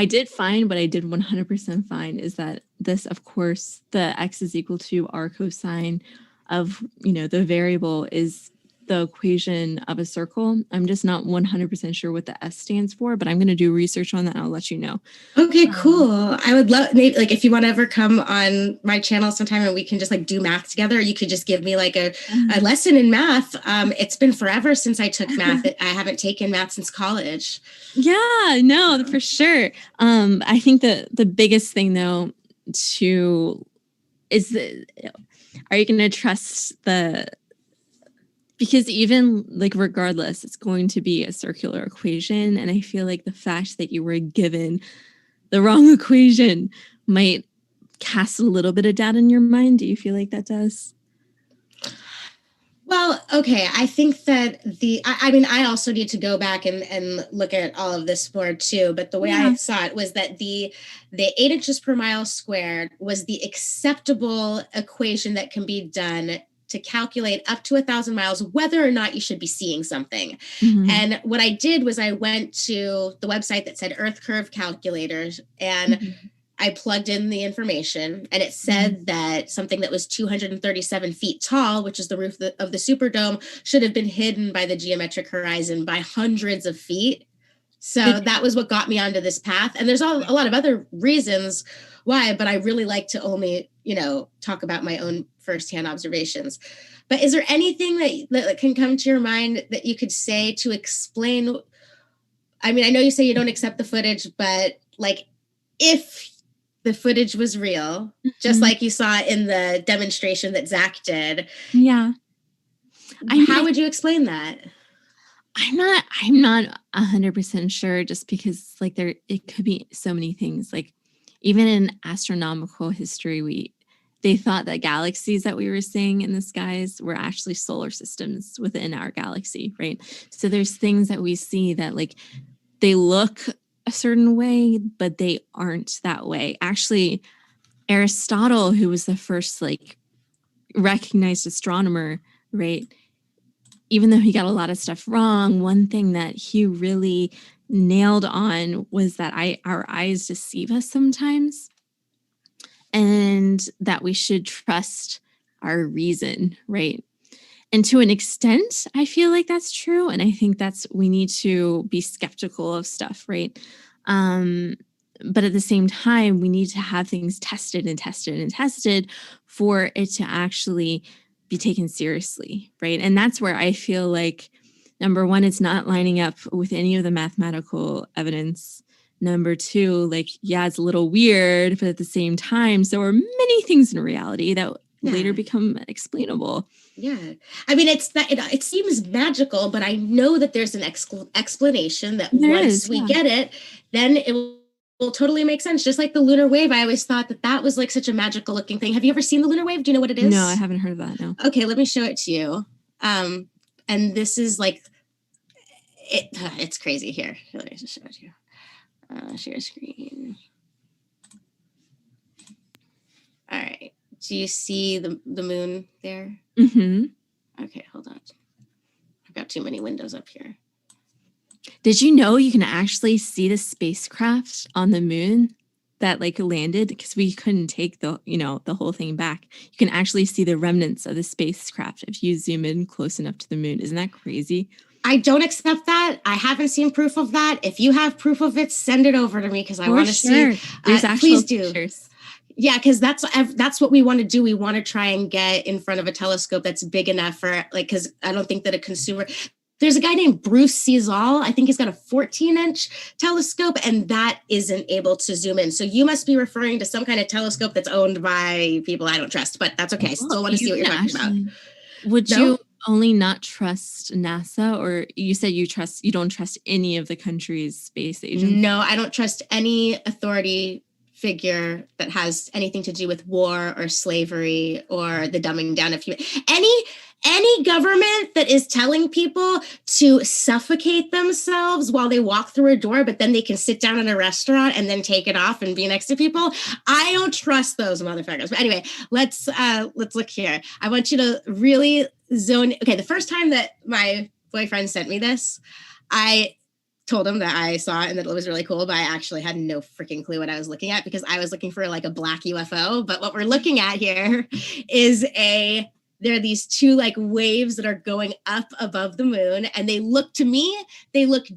did find, what I did 100% find is that this, of course, the x is equal to r cosine of, the variable is the equation of a circle. I'm just not 100% sure what the S stands for, but I'm going to do research on that and I'll let you know. Okay, cool. I would love, maybe like if you want to ever come on my channel sometime and we can just like do math together, you could just give me like a lesson in math. It's been forever since I took math. I haven't taken math since college. Yeah, no, for sure. I think the biggest thing though is are you going to trust because even like regardless, it's going to be a circular equation. And I feel like the fact that you were given the wrong equation might cast a little bit of doubt in your mind. Do you feel like that does? Well, okay. I think that I also need to go back and look at all of this more too. But the way I saw it was that the 8 inches per mile squared was the acceptable equation that can be done to calculate up to 1,000 miles, whether or not you should be seeing something. Mm-hmm. And what I did was I went to the website that said Earth Curve Calculators, and I plugged in the information, and it said that something that was 237 feet tall, which is the roof of the Superdome, should have been hidden by the geometric horizon by hundreds of feet. So that was what got me onto this path. And there's a lot of other reasons why, but I really like to only, talk about my own firsthand observations. But is there anything that can come to your mind that you could say to explain? I mean, I know you say you don't accept the footage, but like, if the footage was real, just like you saw in the demonstration that Zach did. Yeah. How would you explain that? I'm not 100% sure, just because like it could be so many things. Like even in astronomical history, they thought that galaxies that we were seeing in the skies were actually solar systems within our galaxy, right? So there's things that we see that like they look a certain way, but they aren't that way. Actually, Aristotle, who was the first like recognized astronomer, right? Even though he got a lot of stuff wrong, one thing that he really nailed on was that our eyes deceive us sometimes, and that we should trust our reason, right? And to an extent, I feel like that's true. And I think we need to be skeptical of stuff, right? But at the same time, we need to have things tested and tested and tested for it to actually be taken seriously, right? And that's where I feel like, number one, it's not lining up with any of the mathematical evidence. Number two, like, yeah, it's a little weird, but at the same time, so are many things in reality that later become explainable. Yeah. I mean, it seems magical, but I know that there's an explanation that once we get it, then it will totally make sense. Just like the lunar wave, I always thought that was like such a magical looking thing. Have you ever seen the lunar wave? Do you know what it is? No, I haven't heard of that. No. Okay, let me show it to you. And this is like, it's crazy here. Let me just show it to you. Share screen. All right. Do you see the moon there? Mm-hmm. Okay, hold on. I've got too many windows up here. Did you know you can actually see the spacecraft on the moon that like landed? Because we couldn't take the whole thing back. You can actually see the remnants of the spacecraft if you zoom in close enough to the moon. Isn't that crazy? I don't accept that. I haven't seen proof of that. If you have proof of it, send it over to me because I want to see. There's actual please do. Pictures. Yeah, because that's what we want to do. We want to try and get in front of a telescope that's big enough for because I don't think that a consumer. There's a guy named Bruce Cizal. I think he's got a 14-inch telescope, and that isn't able to zoom in. So you must be referring to some kind of telescope that's owned by people I don't trust, but that's okay. I still want to see what you're talking about. Would you only not trust NASA, or you said you don't trust any of the country's space agents? No, I don't trust any authority figure that has anything to do with war or slavery or the dumbing down of human. Any government that is telling people to suffocate themselves while they walk through a door, but then they can sit down in a restaurant and then take it off and be next to people, I don't trust those motherfuckers. But anyway, let's look here. I want you to really zone. Okay, the first time that my boyfriend sent me this, I told him that I saw it and that it was really cool, but I actually had no freaking clue what I was looking at because I was looking for like a black UFO. But what we're looking at here is there are these two like waves that are going up above the moon, and they look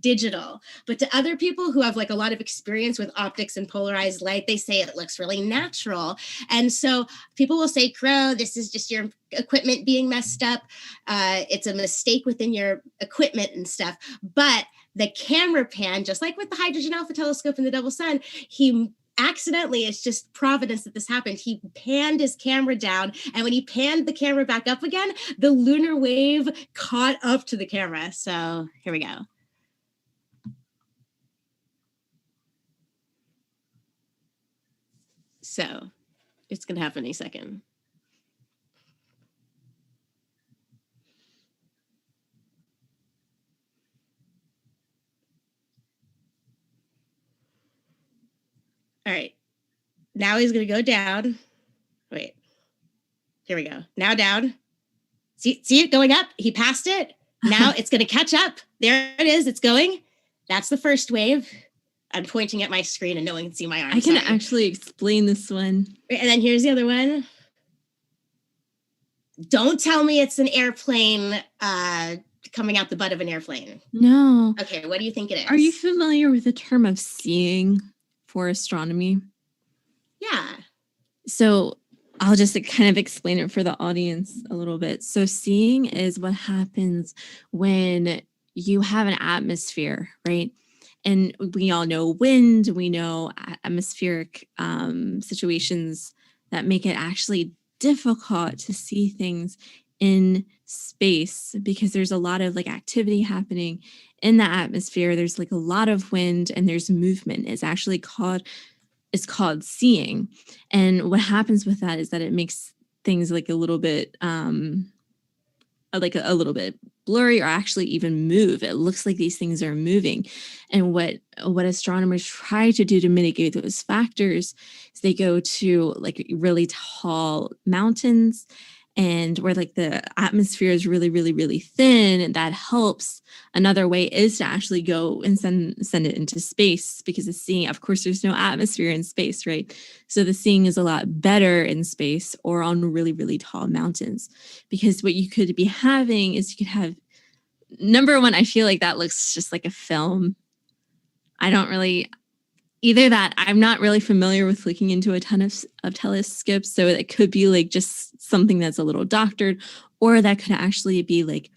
digital. But to other people who have like a lot of experience with optics and polarized light, they say it looks really natural. And so people will say, Crow, this is just your equipment being messed up. It's a mistake within your equipment and stuff. But the camera pan, just like with the hydrogen alpha telescope and the double sun, he accidentally, it's just providence that this happened. He panned his camera down, and when he panned the camera back up again, the lunar wave caught up to the camera. So here we go. So it's going to happen any second. All right. Now he's going to go down. Wait. Here we go. Now down. See it going up? He passed it. Now it's going to catch up. There it is. It's going. That's the first wave. I'm pointing at my screen and no one can see my arm. I can sorry. actually explain this one. And then here's the other one. Don't tell me it's an airplane coming out the butt of an airplane. No. Okay, what do you think it is? Are you familiar with the term of seeing for astronomy? Yeah. So I'll just kind of explain it for the audience a little bit. So seeing is what happens when you have an atmosphere, right? And we all know wind, we know atmospheric situations that make it actually difficult to see things in space because there's a lot of like activity happening in the atmosphere. There's like a lot of wind and there's movement. It's called seeing. And what happens with that is that it makes things like a little bit a little bit blurry or actually even move. It looks like these things are moving. And what astronomers try to do to mitigate those factors is they go to like really tall mountains and where like the atmosphere is really, really, really thin, and that helps. Another way is to actually go and send it into space because the seeing, of course, there's no atmosphere in space, right? So the seeing is a lot better in space or on really, really tall mountains. Because what you could be having is you could have, number one, I feel like that looks just like a film. I don't really, either that, I'm not really familiar with looking into a ton of telescopes. So it could be like just something that's a little doctored, or that could actually be like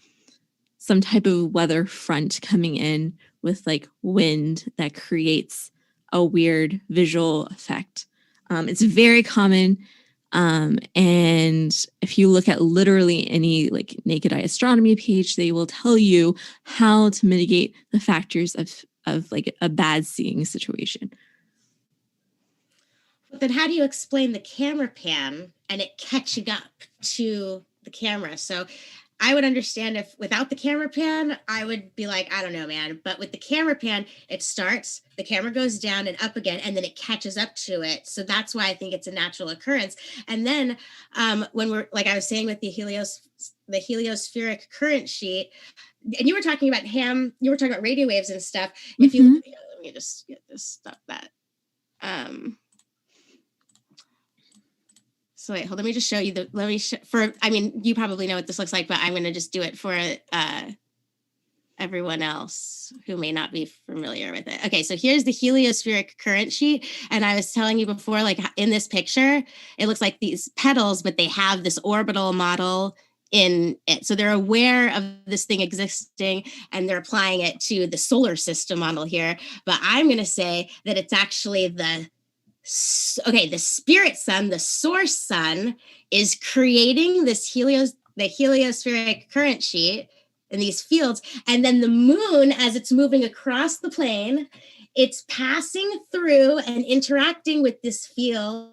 some type of weather front coming in with like wind that creates a weird visual effect. It's very common. And if you look at literally any like naked eye astronomy page, they will tell you how to mitigate the factors of like a bad seeing situation. But then how do you explain the camera pan and it catching up to the camera? So I would understand if without the camera pan, I would be like, I don't know, man. But with the camera pan, it starts, the camera goes down and up again, and then it catches up to it. So that's why I think it's a natural occurrence. And then when we're, like I was saying with the heliospheric current sheet, and you were talking about you were talking about radio waves and stuff. If you, let me just get this stuff that, so wait, hold on, let me just show you you probably know what this looks like, but I'm going to just do it for everyone else who may not be familiar with it. Okay, so here's the heliospheric current sheet. And I was telling you before, like in this picture, it looks like these petals, but they have this orbital model in it. So they're aware of this thing existing and they're applying it to the solar system model here. But I'm going to say that it's actually the spirit sun, the source sun, is creating this the heliospheric current sheet in these fields. And then the moon, as it's moving across the plane, it's passing through and interacting with this field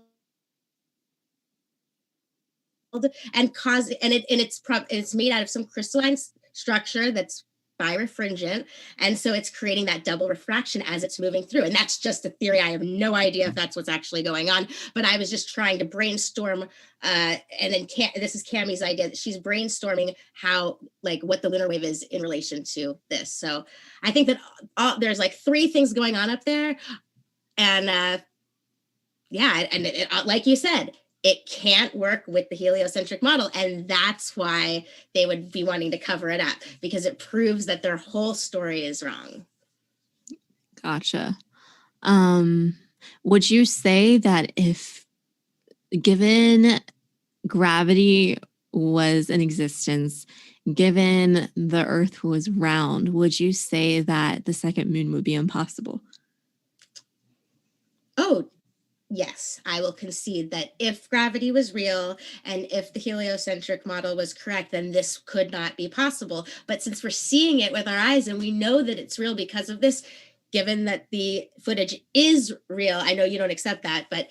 and it's made out of some crystalline structure that's birefringent, and so it's creating that double refraction as it's moving through. And that's just a theory. I have no idea if that's what's actually going on, but I was just trying to brainstorm, and then this is Cammie's idea, that she's brainstorming how, like, what the lunar wave is in relation to this. So I think that there's like three things going on up there, and like you said, it can't work with the heliocentric model. And that's why they would be wanting to cover it up, because it proves that their whole story is wrong. Gotcha. Would you say that if given gravity was in existence, given the Earth was round, would you say that the second moon would be impossible? Oh, yes, I will concede that if gravity was real and if the heliocentric model was correct, then this could not be possible. But since we're seeing it with our eyes and we know that it's real because of this, given that the footage is real, I know you don't accept that, but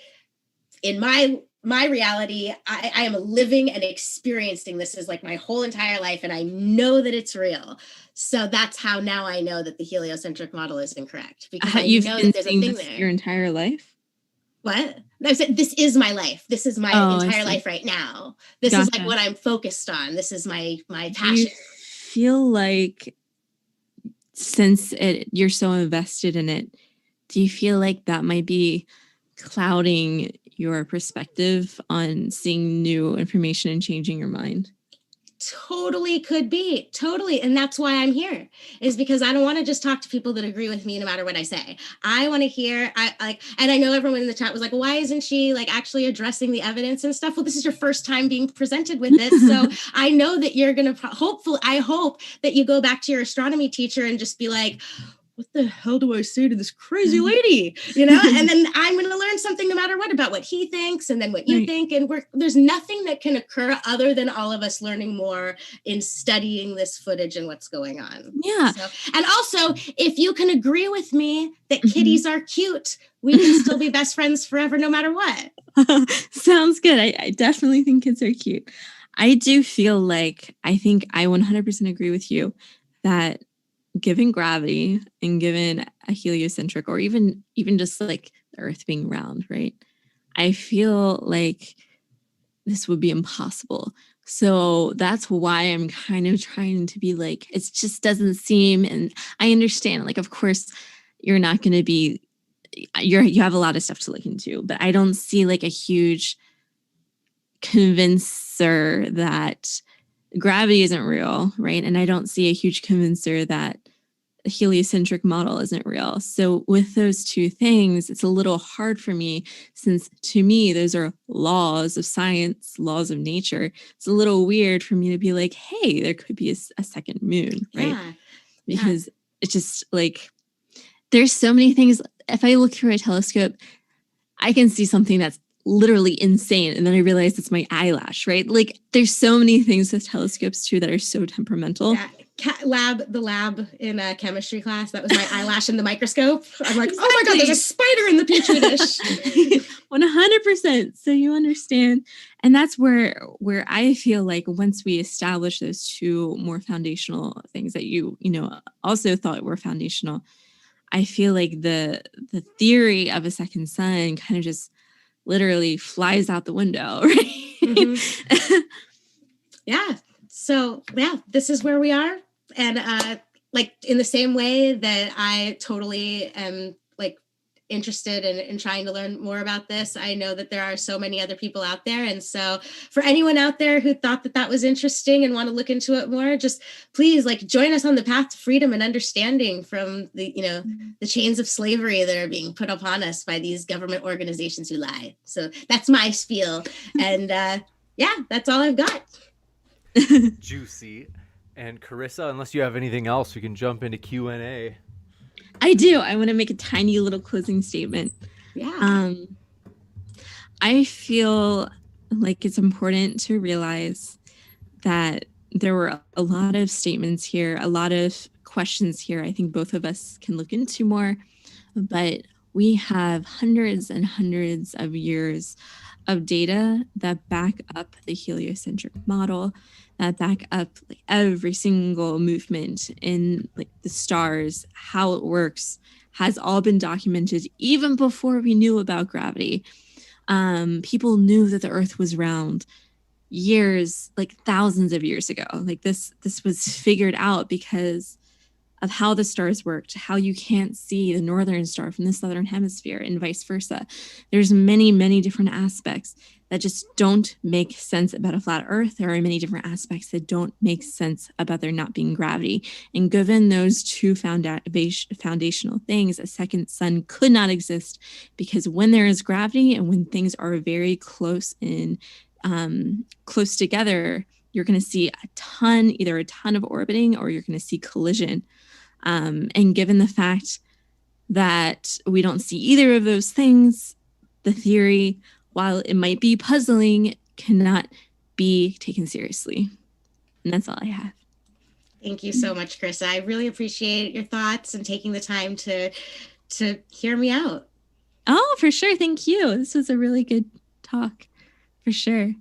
in my reality, I am living and experiencing this is like my whole entire life, and I know that it's real. So that's how now I know that the heliocentric model is incorrect, because I know that there's a thing there. Your entire life? What? I said, this is my life. This is my entire life right now. This is like what I'm focused on. This is my passion. Do you feel like, since you're so invested in it, Do you feel like that might be clouding your perspective on seeing new information and changing your mind? Totally could be. Totally. And that's why I'm here, is because I don't want to just talk to people that agree with me no matter what I say. I want to hear, I like, and I know everyone in the chat was like, why isn't she like actually addressing the evidence and stuff? Well, this is your first time being presented with it. So I know that you're going to hopefully, I hope that you go back to your astronomy teacher and just be like, what the hell do I say to this crazy lady? You know, and then I'm going to learn something no matter what about what he thinks and then what you think. And there's nothing that can occur other than all of us learning more in studying this footage and what's going on. Yeah. So, and also, if you can agree with me that kitties are cute, we can still be best friends forever, no matter what. Sounds good. I definitely think kids are cute. I do feel like, I think I 100% agree with you that given gravity and given a heliocentric, or even just like the Earth being round, right? I feel like this would be impossible. So that's why I'm kind of trying to be like, it just doesn't seem, and I understand, like, of course, you're not going to be, you have a lot of stuff to look into, but I don't see like a huge convincer that gravity isn't real, right? And I don't see a huge convincer that the heliocentric model isn't real. So with those two things, it's a little hard for me, since to me, those are laws of science, laws of nature. It's a little weird for me to be like, hey, there could be a second moon, right? Yeah. Because it's just like, there's so many things. If I look through a telescope, I can see something that's literally insane. And then I realize it's my eyelash, right? Like, there's so many things with telescopes too that are so temperamental. Yeah. The lab in chemistry class, that was my eyelash in the microscope. I'm like, oh my God, there's a spider in the petri dish. 100%. So you understand. And that's where I feel like once we establish those two more foundational things that you also thought were foundational, I feel like the theory of a second sun kind of just literally flies out the window, right? Mm-hmm. Yeah. So yeah, this is where we are. And like in the same way that I totally am like interested in trying to learn more about this, I know that there are so many other people out there. And so for anyone out there who thought that was interesting and want to look into it more, just please like join us on the path to freedom and understanding from the the chains of slavery that are being put upon us by these government organizations who lie. So that's my spiel. And yeah, that's all I've got. Juicy. And Carissa, unless you have anything else, we can jump into Q&A. I do. I want to make a tiny little closing statement. Yeah. I feel like it's important to realize that there were a lot of statements here, a lot of questions here. I think both of us can look into more, but we have hundreds and hundreds of years of data that back up the heliocentric model, that back up like every single movement in like the stars, how it works, has all been documented even before we knew about gravity. People knew that the Earth was round years, like thousands of years ago. Like this was figured out because of how the stars worked, how you can't see the northern star from the southern hemisphere and vice versa. There's many, many different aspects that just don't make sense about a flat Earth. There are many different aspects that don't make sense about there not being gravity. And given those two foundational things, a second sun could not exist, because when there is gravity and when things are very close together, you're going to see either a ton of orbiting, or you're going to see collision. And given the fact that we don't see either of those things, the theory, while it might be puzzling, cannot be taken seriously. And that's all I have. Thank you so much, Carissa. I really appreciate your thoughts and taking the time to hear me out. Oh, for sure. Thank you. This was a really good talk, for sure.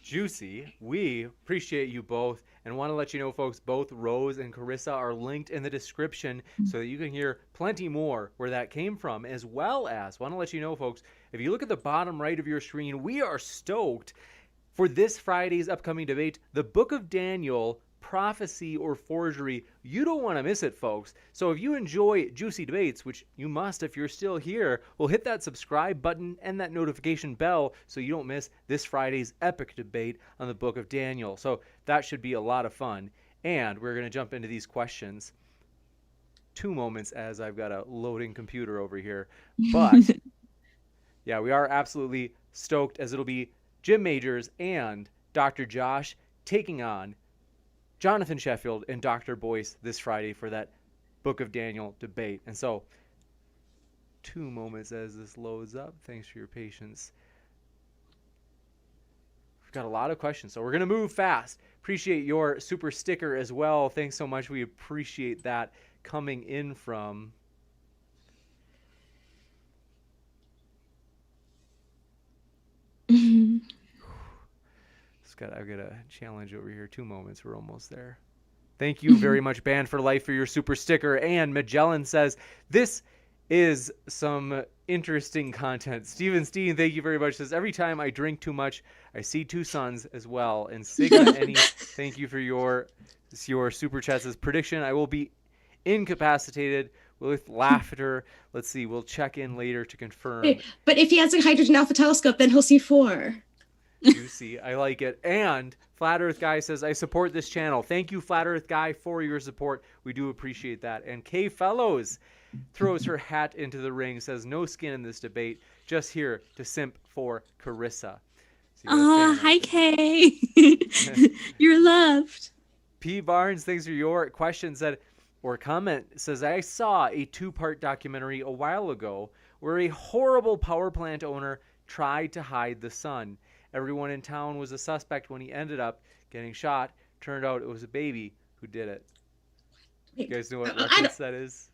Juicy. We appreciate you both and want to let you know, folks, both Rose and Carissa are linked in the description so that you can hear plenty more where that came from, as well as want to let you know, folks, if you look at the bottom right of your screen, we are stoked for this Friday's upcoming debate. The Book of Daniel prophecy or forgery. You don't want to miss it, folks. So if you enjoy juicy debates, which you must if you're still here, well, hit that subscribe button and that notification bell so you don't miss this Friday's epic debate on the book of Daniel. So that should be a lot of fun. And we're going to jump into these questions. 2 moments as I've got a loading computer over here. But yeah, we are absolutely stoked as it'll be Jim Majors and Dr. Josh taking on Jonathan Sheffield and Dr. Boyce this Friday for that Book of Daniel debate. And so 2 moments as this loads up. Thanks for your patience. We've got a lot of questions, so we're going to move fast. Appreciate your super sticker as well. Thanks so much. We appreciate that coming in from I've got a challenge over here. 2 moments. We're almost there. Thank you very much, Band for Life, for your super sticker. And Magellan says, this is some interesting content. Steven Steen, thank you very much. Says, every time I drink too much, I see 2 suns as well. And Sigma Any, thank you for your super chat. Says, prediction, I will be incapacitated with laughter. Let's see. We'll check in later to confirm. But if he has a hydrogen alpha telescope, then he'll see 4. Juicy. I like it. And Flat Earth Guy says, I support this channel. Thank you, Flat Earth Guy, for your support. We do appreciate that. And Kay Fellows throws her hat into the ring, says, no skin in this debate, just here to simp for Carissa. Oh, hi, Kay. You're loved. P. Barnes, thanks for your question, or comment, says, I saw a 2-part documentary a while ago where a horrible power plant owner tried to hide the sun. Everyone in town was a suspect when he ended up getting shot. Turned out it was a baby who did it. You guys know what reference that is?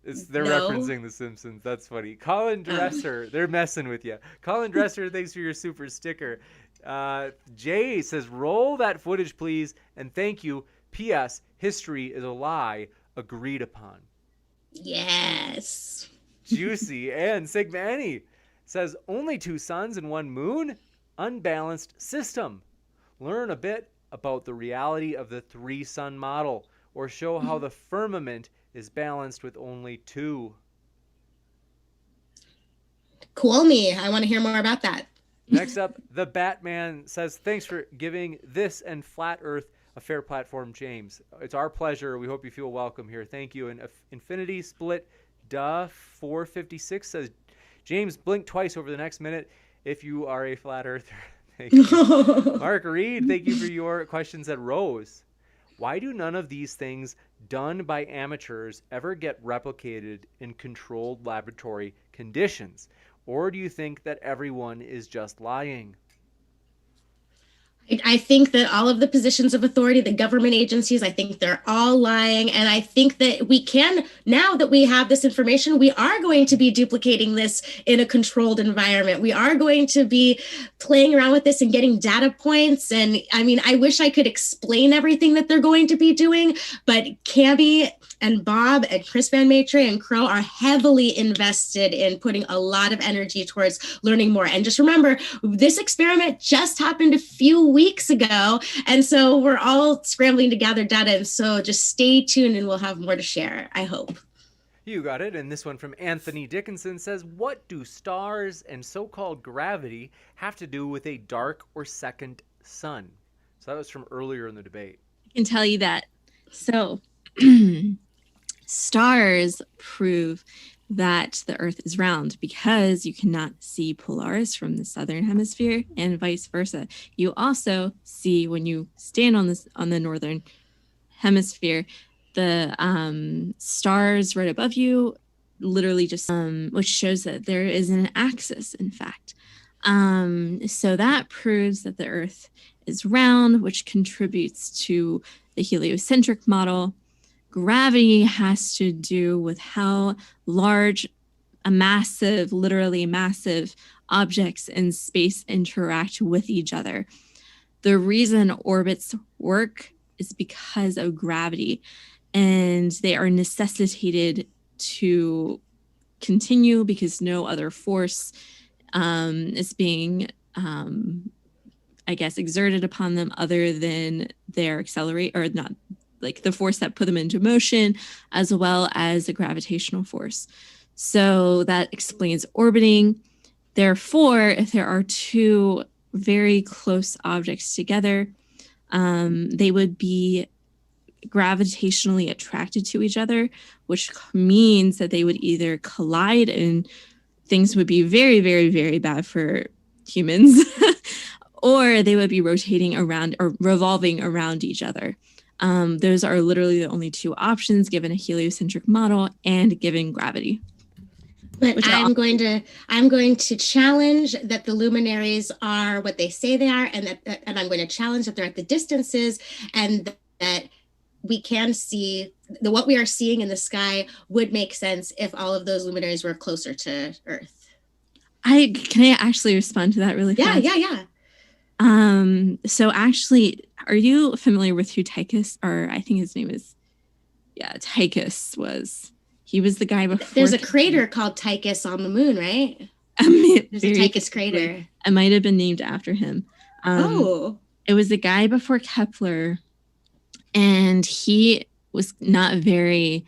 They're referencing The Simpsons. That's funny. Colin Dresser, they're messing with you. Colin Dresser, thanks for your super sticker. Jay says, roll that footage, please. And thank you. P.S. History is a lie agreed upon. Yes. Juicy. And Sigma Any says, only 2 suns and 1 moon? Unbalanced system. Learn a bit about the reality of the 3-sun model, or show how the firmament is balanced with only 2. Cool me. I want to hear more about that. Next up, the Batman says, thanks for giving this and Flat Earth a fair platform, James. It's our pleasure. We hope you feel welcome here. Thank you. And Infinity Split Duh 456 says, James, blink twice over the next minute if you are a flat earther. Thank you. Mark Reed, thank you for your questions at Rose. Why do none of these things done by amateurs ever get replicated in controlled laboratory conditions? Or do you think that everyone is just lying? I think that all of the positions of authority, the government agencies, I think they're all lying. And I think that we can, now that we have this information, we are going to be duplicating this in a controlled environment. We are going to be playing around with this and getting data points. And I mean, I wish I could explain everything that they're going to be doing, but Cami and Bob and Chris Van Maitre and Crow are heavily invested in putting a lot of energy towards learning more. And just remember, this experiment just happened a few weeks ago. And so we're all scrambling to gather data. And so just stay tuned and we'll have more to share, I hope. You got it. And this one from Anthony Dickinson says, what do stars and so-called gravity have to do with a dark or second sun? So that was from earlier in the debate. I can tell you that. So stars prove that the Earth is round because you cannot see Polaris from the southern hemisphere and vice versa. You also see, when you stand on the northern hemisphere, the stars right above you literally just which shows that there is an axis, in fact. So that proves that the Earth is round, which contributes to the heliocentric model. Gravity has to do with how large literally massive objects in space interact with each other. The reason orbits work is because of gravity, and they are necessitated to continue because no other force is being I guess, exerted upon them other than their accelerate, or not, like the force that put them into motion, as well as a gravitational force. So that explains orbiting. Therefore, if there are two very close objects together, they would be gravitationally attracted to each other, which means that they would either collide and things would be very, very, very bad for humans, or they would be rotating around or revolving around each other. Those are literally the only two options given a heliocentric model and given gravity. But I'm going to challenge that the luminaries are what they say they are, and I'm going to challenge that they're at the distances, and that we can see what we are seeing in the sky would make sense if all of those luminaries were closer to Earth. Can I actually respond to that really fast? Yeah. So actually, are you familiar with who Tychus, or I think his name is, Tychus was. He was the guy before. There's a crater called Tychus on the moon, right? There's a Tychus crater. It might have been named after him. It was the guy before Kepler, and he was not very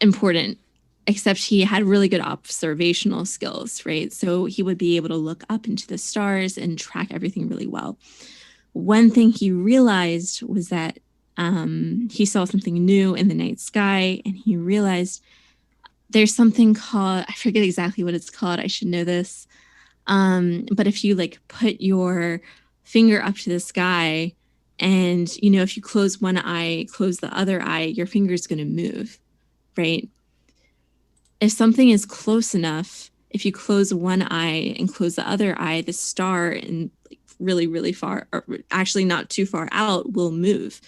important, except he had really good observational skills, right? So he would be able to look up into the stars and track everything really well. One thing he realized was that he saw something new in the night sky, and he realized there's something called, I forget exactly what it's called, I should know this, but if you like put your finger up to the sky and, if you close one eye, close the other eye, your finger's going to move, right? If something is close enough, if you close one eye and close the other eye, the star in really, really far, or actually not too far out, will move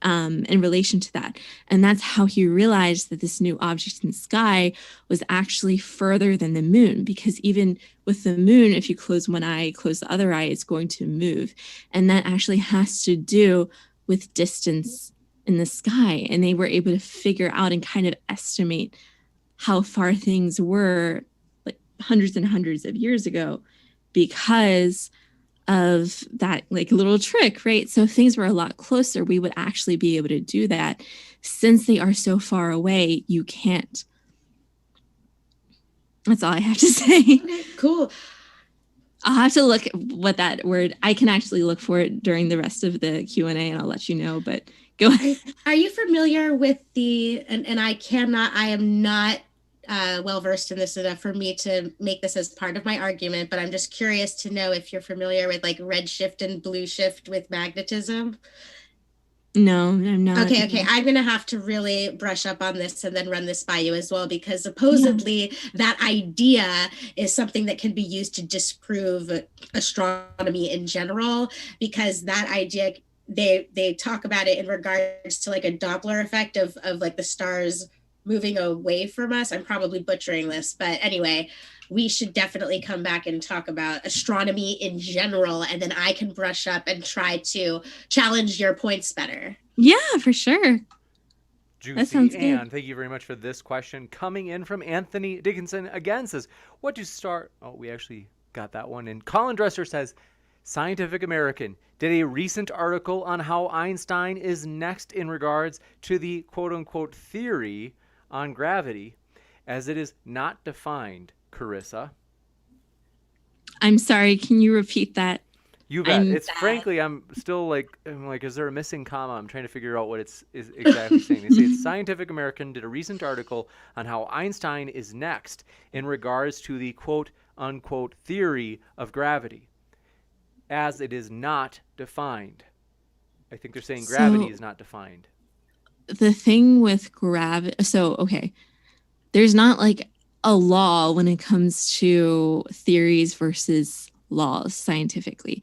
in relation to that. And that's how he realized that this new object in the sky was actually further than the moon, because even with the moon, if you close one eye, close the other eye, it's going to move. And that actually has to do with distance in the sky. And they were able to figure out and kind of estimate how far things were like hundreds and hundreds of years ago because of that like little trick, right? So if things were a lot closer, we would actually be able to do that. Since they are so far away, you can't. That's all I have to say. Okay, cool. I'll have to look what that word, I can actually look for it during the rest of the Q&A and I'll let you know, but go ahead. Are you familiar with and I am not well-versed in this enough for me to make this as part of my argument, but I'm just curious to know if you're familiar with like red shift and blue shift with magnetism. No, I'm not. Okay. I'm going to have to really brush up on this and then run this by you as well, because supposedly that idea is something that can be used to disprove astronomy in general, because that idea, they talk about it in regards to like a Doppler effect of like the stars moving away from us. I'm probably butchering this, but anyway, we should definitely come back and talk about astronomy in general, and then I can brush up and try to challenge your points better. Yeah, for sure. Juicy. That sounds good. And thank you very much for this question. Coming in from Anthony Dickinson again says, what do start? Oh, we actually got that one. And Colin Dresser says, Scientific American did a recent article on how Einstein is next in regards to the quote-unquote theory on gravity, as it is not defined. Carissa, I'm sorry, can you repeat that? You bet. Frankly, I'm like, is there a missing comma? I'm trying to figure out what is exactly saying. They say it's Scientific American did a recent article on how Einstein is next in regards to the quote unquote theory of gravity, as it is not defined. I think they're saying gravity is not defined. The thing with gravity, there's not like a law when it comes to theories versus laws scientifically.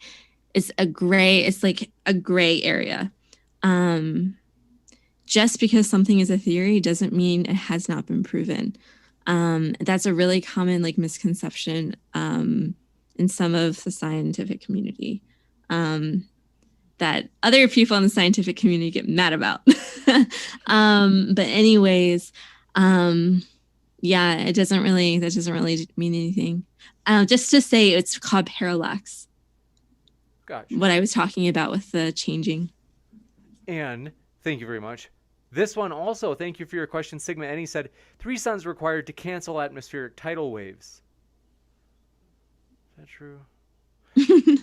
It's like a gray area. Just because something is a theory doesn't mean it has not been proven. That's a really common like misconception in some of the scientific community that other people in the scientific community get mad about. But anyways, that doesn't really mean anything. Just to say it's called parallax. Gotcha. what I was talking about with the changing. And thank you very much. This one also, thank you for your question. Sigma Any said, 3 suns required to cancel atmospheric tidal waves. Is that true?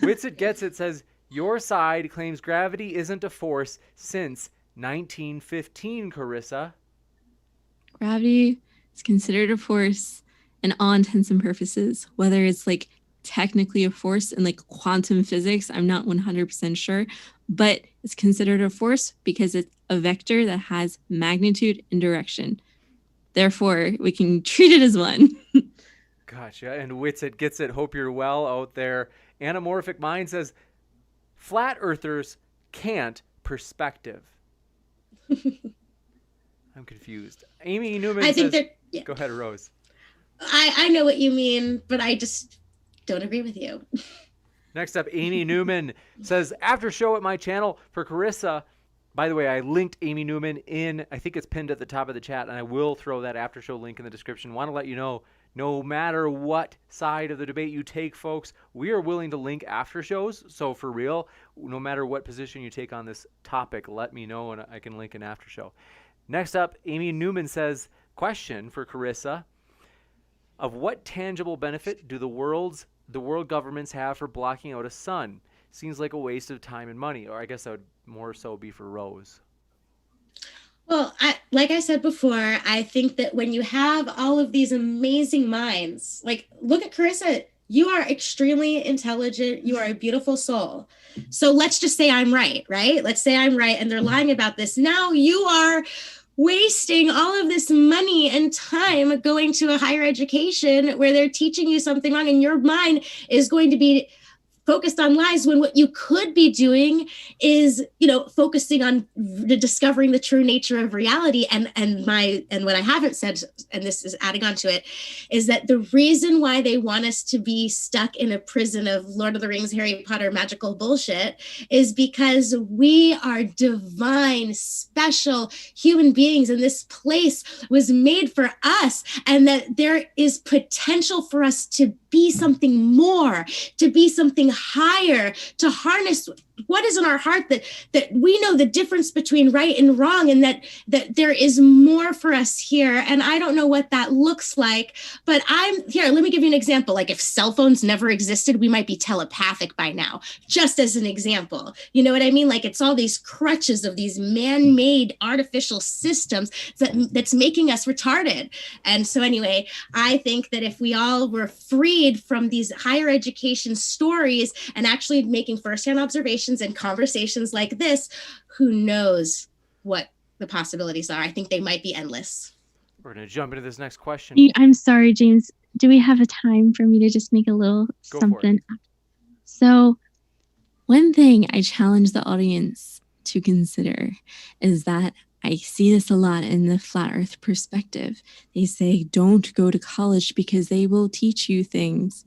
Wits It Gets It says, your side claims gravity isn't a force since 1915, Carissa. Gravity is considered a force in all intents and purposes. Whether it's like technically a force in like quantum physics, I'm not 100% sure, but it's considered a force because it's a vector that has magnitude and direction. Therefore, we can treat it as one. Gotcha. And Wits It Gets It, hope you're well out there. Anamorphic Mind says, flat earthers can't perspective. I'm confused. Amy Newman I says, think yeah. Go ahead, Rose. I know what you mean, but I just don't agree with you. Next up, Amy Newman says, after show at my channel for Carissa. By the way, I linked Amy Newman in, I think it's pinned at the top of the chat, and I will throw that after show link in the description. Want to let you know, no matter what side of the debate you take, folks, we are willing to link after shows. So for real, no matter what position you take on this topic, let me know and I can link an after show. Next up, Amy Newman says, question for Carissa. Of what tangible benefit do the world governments have for blocking out a sun? Seems like a waste of time and money. Or I guess that would more so be for Rose. Well, like I said before, I think that when you have all of these amazing minds, like look at Carissa, you are extremely intelligent. You are a beautiful soul. So let's just say I'm right? Let's say I'm right and they're lying about this. Now you are wasting all of this money and time going to a higher education where they're teaching you something wrong and your mind is going to be focused on lies when what you could be doing is, focusing on discovering the true nature of reality. And what I haven't said, and this is adding on to it, is that the reason why they want us to be stuck in a prison of Lord of the Rings, Harry Potter, magical bullshit is because we are divine, special human beings, and this place was made for us, and that there is potential for us to be something more, to be something higher, to harness what is in our heart, that we know the difference between right and wrong, and that there is more for us here. And I don't know what that looks like, but let me give you an example. Like if cell phones never existed, we might be telepathic by now, just as an example. You know what I mean? Like it's all these crutches of these man-made artificial systems that's making us retarded. And so anyway, I think that if we all were freed from these higher education stories and actually making firsthand observations and conversations like this, who knows what the possibilities are. I think they might be endless. We're going to jump into this next question. I'm sorry, James. Do we have a time for me to just make a little Go something? for it. So one thing I challenge the audience to consider is that I see this a lot in the flat earth perspective. They say, don't go to college because they will teach you things.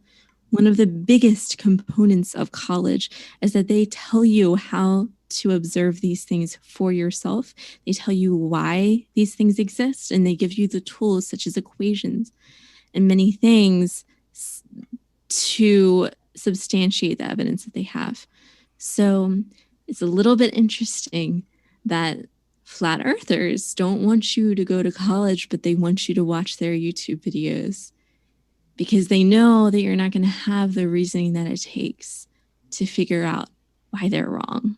One of the biggest components of college is that they tell you how to observe these things for yourself. They tell you why these things exist, and they give you the tools such as equations and many things to substantiate the evidence that they have. So it's a little bit interesting that flat earthers don't want you to go to college, but they want you to watch their YouTube videos, because they know that you're not going to have the reasoning that it takes to figure out why they're wrong.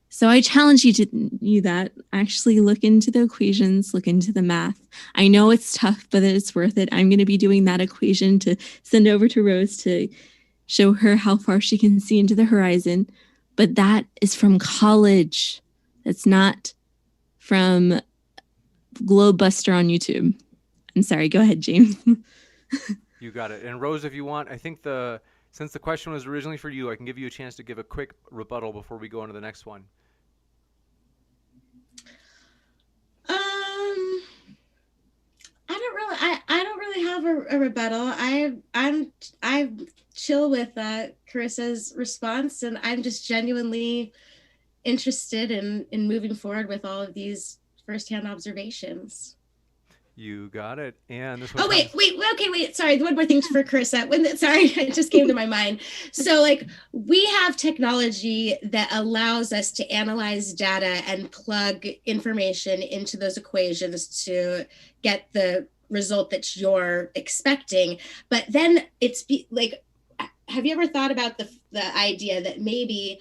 So I challenge you that actually look into the equations, look into the math. I know it's tough, but it's worth it. I'm going to be doing that equation to send over to Rose to show her how far she can see into the horizon. But that is from college. That's not from Globebuster on YouTube. I'm sorry. Go ahead, James. You got it. And Rose, if you want, I think since the question was originally for you, I can give you a chance to give a quick rebuttal before we go on to the next one. I don't really have a rebuttal. I chill with Carissa's response, and I'm just genuinely interested in moving forward with all of these firsthand observations. You got it. And this one. Oh, wait. Sorry. One more thing for Carissa. Sorry, it just came to my mind. So, like, we have technology that allows us to analyze data and plug information into those equations to get the result that you're expecting. But then have you ever thought about the idea that maybe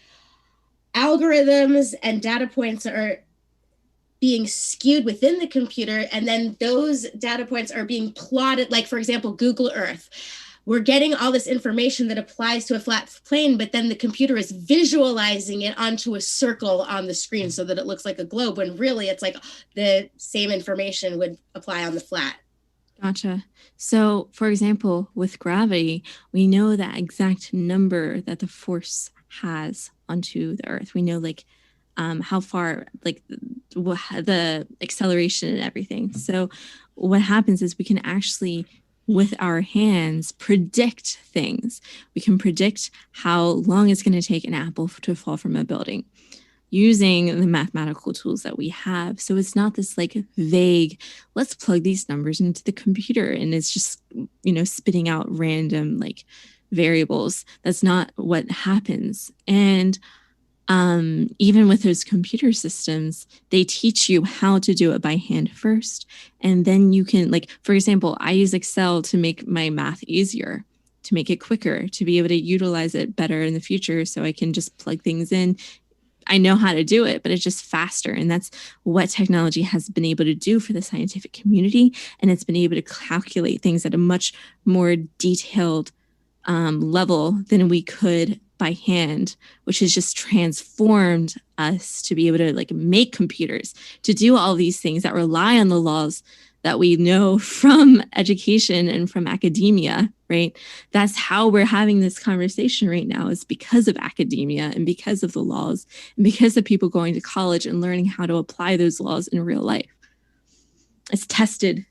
algorithms and data points are being skewed within the computer, and then those data points are being plotted, like, for example, Google Earth. We're getting all this information that applies to a flat plane, but then the computer is visualizing it onto a circle on the screen so that it looks like a globe, when really it's like the same information would apply on the flat. Gotcha. So, for example, with gravity, we know that exact number that the force has onto the Earth. We know, like, how far, like, the acceleration and everything. So what happens is we can actually, with our hands, predict things. We can predict how long it's going to take an apple to fall from a building using the mathematical tools that we have. So it's not this like vague, let's plug these numbers into the computer and it's just, spitting out random like variables. That's not what happens. And even with those computer systems, they teach you how to do it by hand first. And then you can, like, for example, I use Excel to make my math easier, to make it quicker, to be able to utilize it better in the future. So I can just plug things in. I know how to do it, but it's just faster. And that's what technology has been able to do for the scientific community. And it's been able to calculate things at a much more detailed level than we could by hand, which has just transformed us to be able to like make computers to do all these things that rely on the laws that we know from education and from academia, right? That's how we're having this conversation right now, is because of academia and because of the laws and because of people going to college and learning how to apply those laws in real life. It's tested.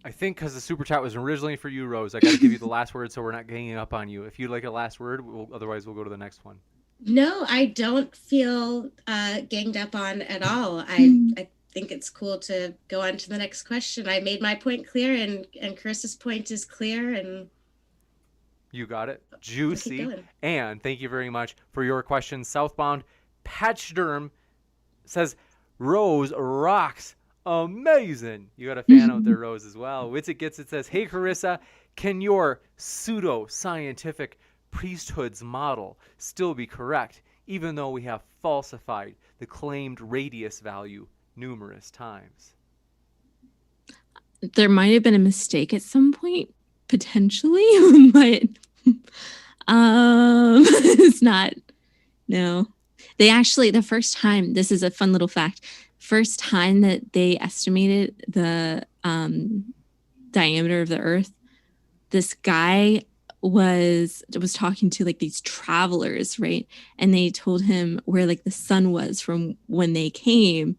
I think because the super chat was originally for you, Rose, I got to give you the last word so we're not ganging up on you. If you'd like a last word, otherwise we'll go to the next one. No, I don't feel ganged up on at all. I think it's cool to go on to the next question. I made my point clear, and Carissa's point is clear, and you got it. Juicy. And thank you very much for your question. Southbound Patchderm says, Rose rocks. Amazing. You got a fan out there, Rose, as well. Witsit Gets It says, hey, Carissa, can your pseudo-scientific priesthoods model still be correct, even though we have falsified the claimed radius value numerous times? There might have been a mistake at some point, potentially, but it's not. No. They actually, the first time, this is a fun little fact, first time that they estimated the diameter of the Earth, this guy was talking to like these travelers, right? And they told him where like the sun was from when they came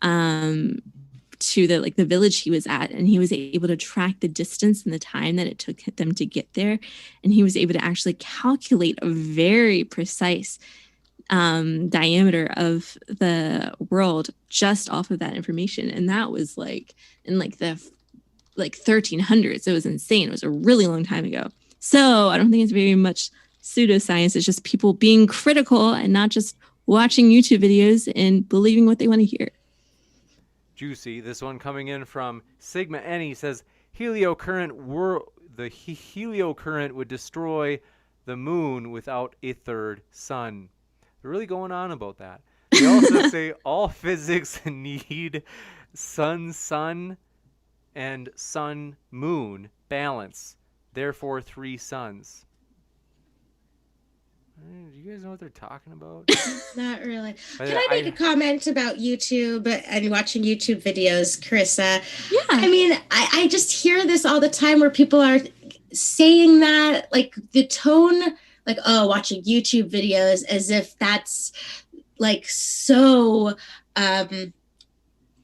to the village he was at, and he was able to track the distance and the time that it took them to get there, and he was able to actually calculate a very precise diameter of the world just off of that information. And that was like in like the 1300s. It was insane. It was a really long time ago. So I don't think it's very much pseudoscience. It's just people being critical and not just watching YouTube videos and believing what they want to hear. Juicy. This one coming in from Sigma N says, the heliocurrent would destroy the moon without a third sun. They're really going on about that. They also say all physics need sun, and sun-moon balance. Therefore, 3 suns. Do you guys know what they're talking about? Not really. Can I make a comment about YouTube and watching YouTube videos, Carissa? Yeah. I mean, I just hear this all the time where people are saying that, like the tone, like, oh, watching YouTube videos as if that's like so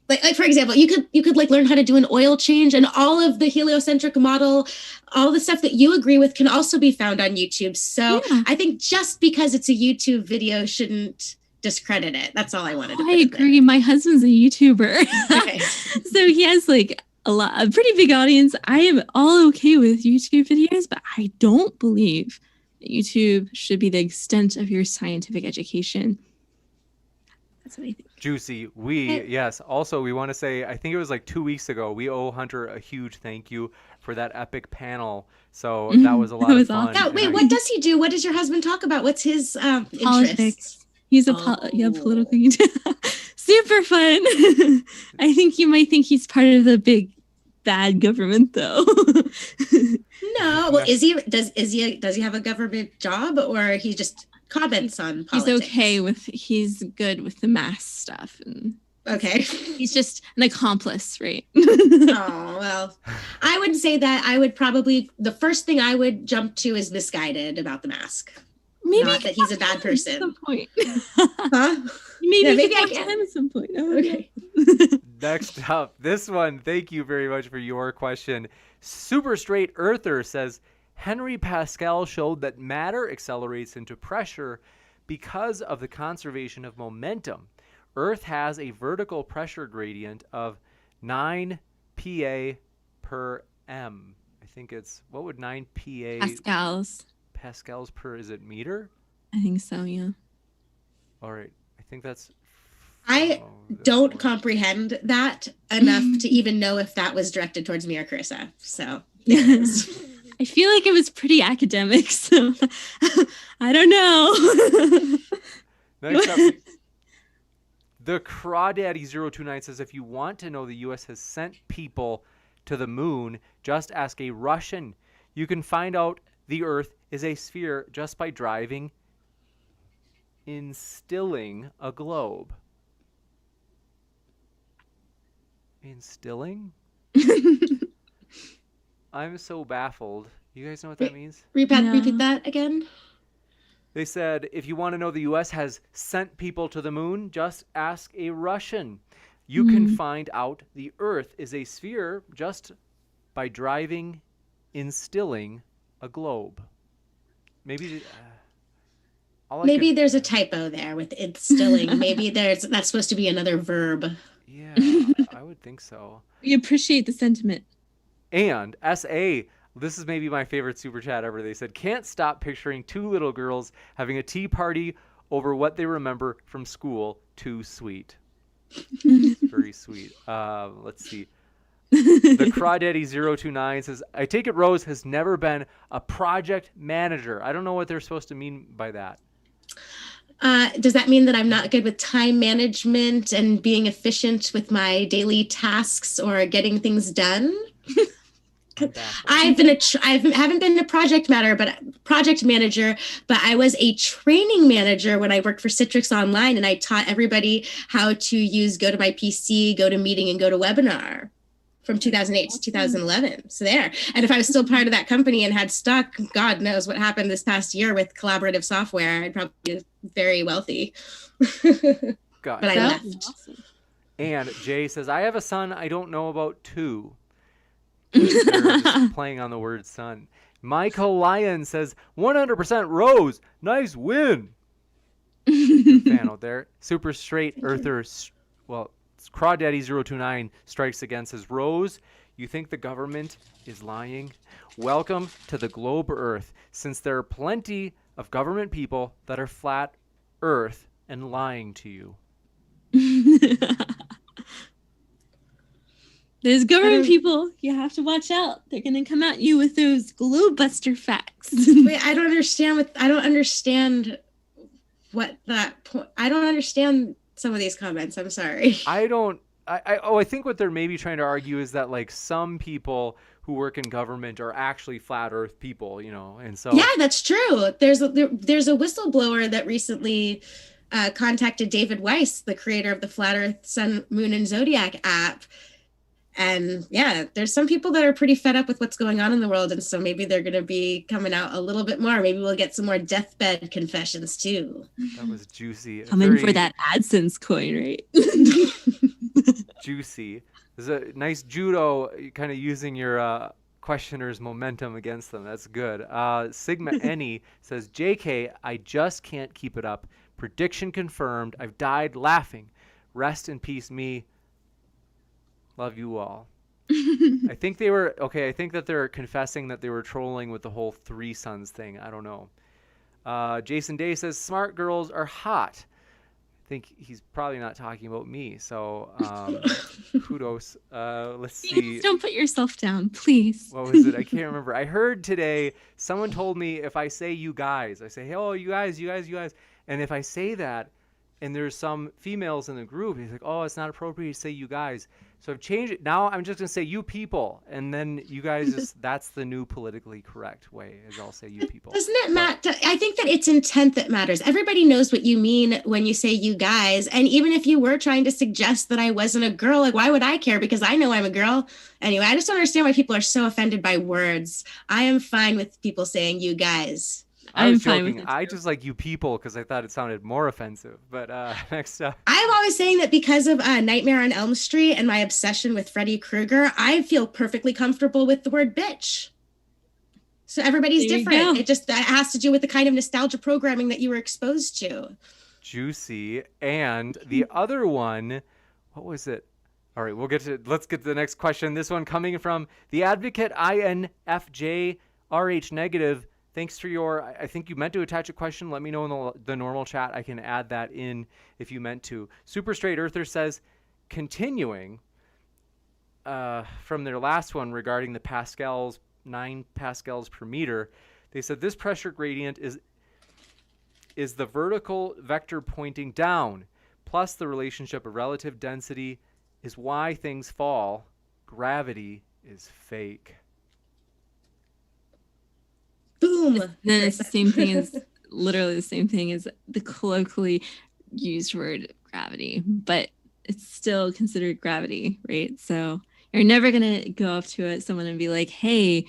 like for example, you could like learn how to do an oil change, and all of the heliocentric model, all the stuff that you agree with can also be found on YouTube. So yeah. I think just because it's a YouTube video shouldn't discredit it. That's all I wanted to I put in agree. My husband's a YouTuber. there. Okay. So he has like a pretty big audience. I am all okay with YouTube videos, but I don't believe that YouTube should be the extent of your scientific education. That's what I think. Juicy. Hey. Yes. Also, we want to say, I think it was like 2 weeks ago, we owe Hunter a huge thank you for that epic panel. So that was a lot That of was fun. awesome. Now, and wait, I- what does he do? What does your husband talk about? What's his Politics. interests? He's a Oh. political. Super fun. I think you might think he's part of the big bad government, though. No. Well, does he have a government job, or he just comments on He's politics? okay with. He's good with the mass stuff, and Okay. he's just an accomplice, right? Oh, well, I would say that I would probably, the first thing I would jump to is misguided about the mask. Maybe Not that he's a bad At some person. point. Huh? Maybe, Yeah, maybe maybe I I can. can at some point. I don't Okay. know. Next up, this one, thank you very much for your question. Super Straight Earther says, Henry Pascal showed that matter accelerates into pressure because of the conservation of momentum. Earth has a vertical pressure gradient of 9 PA per M. I think it's, what would 9 PA Pascals. per, is it meter? I think so, yeah. All right. I think that's... I don't comprehend that enough to even know if that was directed towards me or Carissa. So, there it is. I feel like it was pretty academic, so I don't know. Next up, the Crawdaddy029 says, if you want to know the U.S. has sent people to the moon, just ask a Russian. You can find out the Earth is a sphere just by instilling a globe. Instilling? I'm so baffled. You guys know what that means? Repeat that again. They said, if you want to know the U.S. has sent people to the moon, just ask a Russian. You can find out the Earth is a sphere just by instilling a globe. Maybe... Maybe there's a typo there with instilling. Maybe that's supposed to be another verb. Yeah, I would think so. We appreciate the sentiment. And SA, this is maybe my favorite super chat ever. They said, can't stop picturing two little girls having a tea party over what they remember from school. Too sweet. Very sweet. Let's see. The Crawdaddy029 says, I take it Rose has never been a project manager. I don't know what they're supposed to mean by that. Does that mean that I'm not good with time management and being efficient with my daily tasks or getting things done? I haven't been a project manager, but I was a training manager when I worked for Citrix Online, and I taught everybody how to use GoToMyPC, GoToMeeting, and GoToWebinar from 2008 to 2011. So there. And if I was still part of that company and had stock, God knows what happened this past year with collaborative software, I'd probably be very wealthy. Got But I it. left. Awesome. And Jay says, I have a son I don't know about too. They're just playing on the word son. Michael Lyon says, 100% Rose. Nice win. Good fan out there. Super Straight Earther, Crawdaddy029 strikes again, says, Rose, you think the government is lying? Welcome to the globe Earth, since there are plenty of government people that are flat Earth and lying to you. There's government people. You have to watch out. They're going to come at you with those globebuster facts. Wait, I don't understand some of these comments. I'm sorry. I think what they're maybe trying to argue is that like some people who work in government are actually flat Earth people, and so Yeah, that's true. There's a whistleblower that recently contacted David Weiss, the creator of the Flat Earth, Sun, Moon, and Zodiac app. And yeah, there's some people that are pretty fed up with what's going on in the world. And so maybe they're going to be coming out a little bit more. Maybe we'll get some more deathbed confessions too. that was juicy. Coming for that AdSense coin, right? Juicy. There's a nice judo, kind of using your questioner's momentum against them. That's good. Sigma Any says, JK, I just can't keep it up. Prediction confirmed. I've died laughing. Rest in peace, me. Love you all. I think they were okay. I think that they're confessing that they were trolling with the whole 3 sons thing. I don't know. Jason Day says smart girls are hot. I think he's probably not talking about me. So kudos. Let's see. Please don't put yourself down, please. What was it? I can't remember. I heard today someone told me if I say you guys, I say, hey, oh, you guys. And if I say that and there's some females in the group, he's like, oh, it's not appropriate to say you guys. So I've changed it. Now I'm just going to say you people. And then you guys, that's the new politically correct way, is I'll say you people. Doesn't it matter? I think that it's intent that matters. Everybody knows what you mean when you say you guys. And even if you were trying to suggest that I wasn't a girl, like, why would I care? Because I know I'm a girl. Anyway, I just don't understand why people are so offended by words. I am fine with people saying you guys. I was fine joking. with it I too. just like you people because I thought it sounded more offensive. But next up. I'm always saying that because of Nightmare on Elm Street and my obsession with Freddy Krueger, I feel perfectly comfortable with the word bitch. So everybody's There you different. go. It just that has to do with the kind of nostalgia programming that you were exposed to. Juicy. And the other one, what was it? All right, let's get to the next question. This one coming from the advocate INFJ RH negative. Thanks for I think you meant to attach a question. Let me know in the normal chat. I can add that in if you meant to. Super Straight Earther says, continuing from their last one regarding the pascals, 9 pascals per meter, they said this pressure gradient is the vertical vector pointing down, plus the relationship of relative density is why things fall. Gravity is fake. Boom. Then it's the same thing as literally the same thing as the colloquially used word gravity, but it's still considered gravity, right? So you're never gonna go up to someone and be like, "Hey,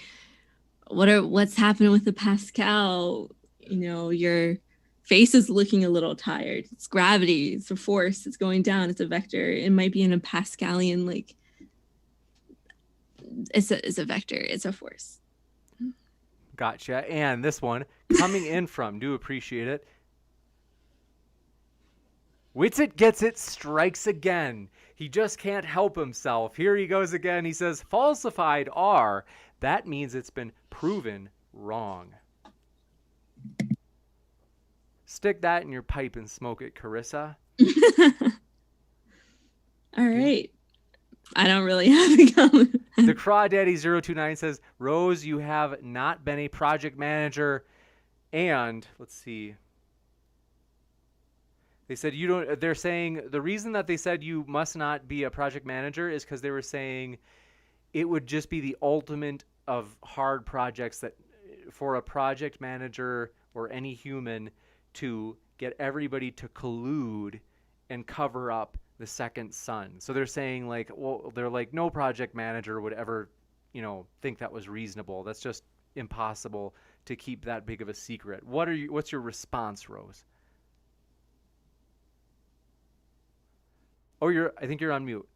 what's happening with the Pascal? You know, your face is looking a little tired. It's gravity. It's a force. It's going down. It's a vector. It might be in a Pascalian like. It's a vector. It's a force." Gotcha. And this one coming in from, do appreciate it. Witsit gets it, strikes again. He just can't help himself. Here he goes again. He says, falsified R. That means it's been proven wrong. Stick that in your pipe and smoke it, Carissa. All right. I don't really have a comment. The Crawdaddy029 says, Rose, you have not been a project manager. And let's see. They said they're saying the reason that they said you must not be a project manager is because they were saying it would just be the ultimate of hard projects that for a project manager or any human to get everybody to collude and cover up the second son. So they're saying no project manager would ever, think that was reasonable. That's just impossible to keep that big of a secret. What's your response, Rose? Oh, I think you're on mute.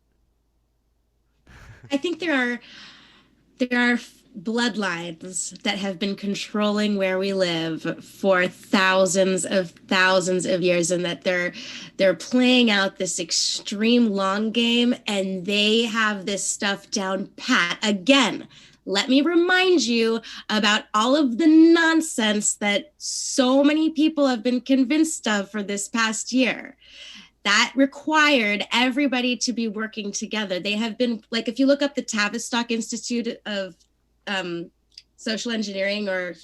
I think there are bloodlines that have been controlling where we live for thousands of years, and that they're playing out this extreme long game, and they have this stuff down pat. Again, let me remind you about all of the nonsense that so many people have been convinced of for this past year. That required everybody to be working together. They have been, if you look up the Tavistock Institute of Social Engineering or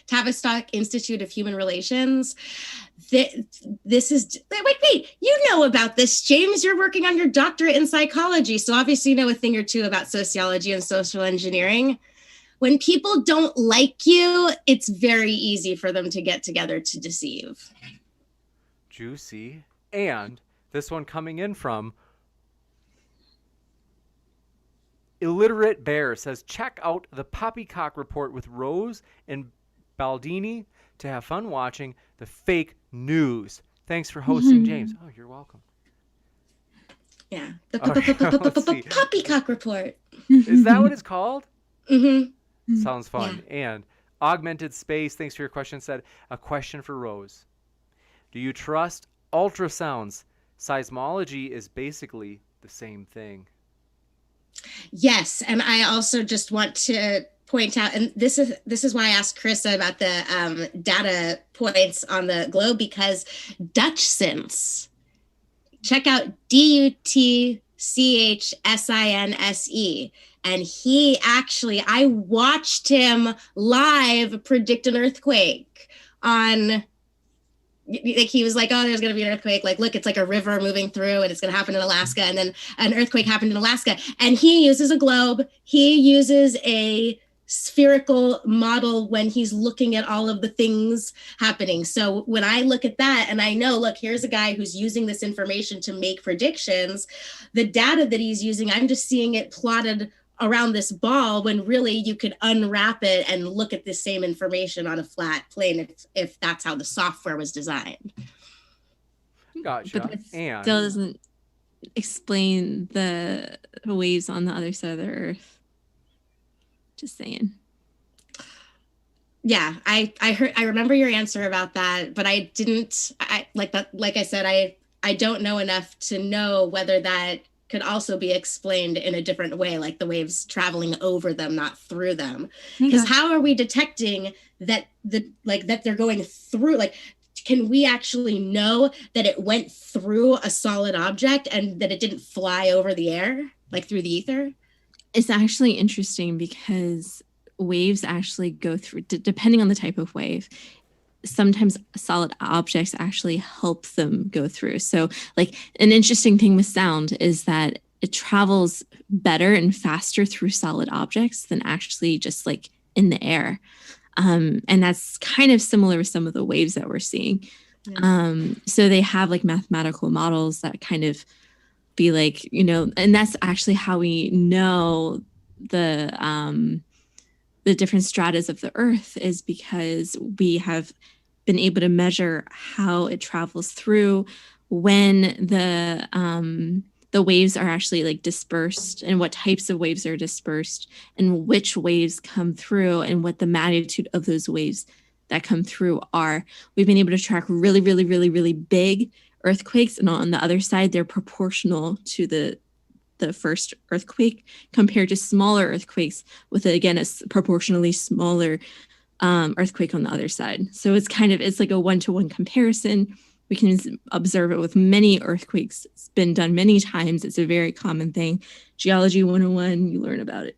Tavistock Institute of Human Relations, this is, wait, you know about this, James. You're working on your doctorate in psychology, so obviously you know a thing or two about sociology and social engineering. When people don't like you, it's very easy for them to get together to deceive. Juicy. And this one coming in from Illiterate Bear says, check out the Poppycock Report with Rose and Baldini to have fun watching the fake news. Thanks for hosting, James. Oh, you're welcome. Yeah, the Let's see. Poppycock Report. Is that what it's called? Mm-hmm. Sounds fun. Yeah. And Augmented Space, thanks for your question, said, a question for Rose. Do you trust ultrasounds? Seismology is basically the same thing. Yes, and I also just want to point out, and this is why I asked Carissa about the data points on the globe, because Dutchsinse, check out DUTCHSINSE, and he actually, I watched him live predict an earthquake on. Like he was like, oh, there's going to be an earthquake. Like, look, it's like a river moving through and it's going to happen in Alaska. And then an earthquake happened in Alaska. And he uses a globe. He uses a spherical model when he's looking at all of the things happening. So when I look at that and I know, look, here's a guy who's using this information to make predictions, the data that he's using, I'm just seeing it plotted around this ball when really you could unwrap it and look at the same information on a flat plane if that's how the software was designed. Gotcha. But that And still doesn't explain the waves on the other side of the earth. Just saying. Yeah, I remember your answer about that, but I didn't, like I said, I don't know enough to know whether that could also be explained in a different way, like the waves traveling over them, not through them. Because how are we detecting that that they're going through? Like, can we actually know that it went through a solid object and that it didn't fly over the air, like through the ether? It's actually interesting because waves actually go through, depending on the type of wave. Sometimes solid objects actually help them go through. So like an interesting thing with sound is that it travels better and faster through solid objects than actually just like in the air. And that's kind of similar with some of the waves that we're seeing. Yeah. So they have like mathematical models that kind of be like, and that's actually how we know the different stratas of the earth is because we have been able to measure how it travels through when the waves are actually like dispersed and what types of waves are dispersed and which waves come through and what the magnitude of those waves that come through are. We've been able to track really, really, really, really big earthquakes, and on the other side, they're proportional to the first earthquake compared to smaller earthquakes with, again, a proportionally smaller earthquake on the other side. So it's like a one-to-one comparison. We can observe it with many earthquakes. It's been done many times. It's a very common thing. Geology 101, you learn about it.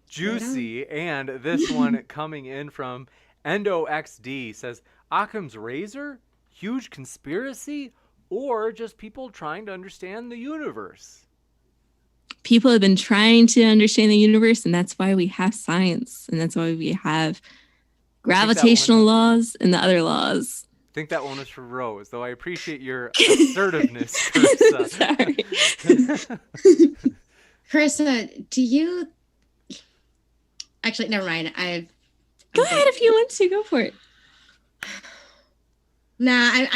Juicy. And this one coming in from EndoXD says, Occam's razor? Huge conspiracy? Or just people trying to understand the universe? People have been trying to understand the universe, and that's why we have science, and that's why we have gravitational laws and the other laws. I think that one was for Rose, though I appreciate your assertiveness, Carissa. Sorry. Carissa, do you... Actually, never mind. Go ahead if you want to. Go for it. Nah,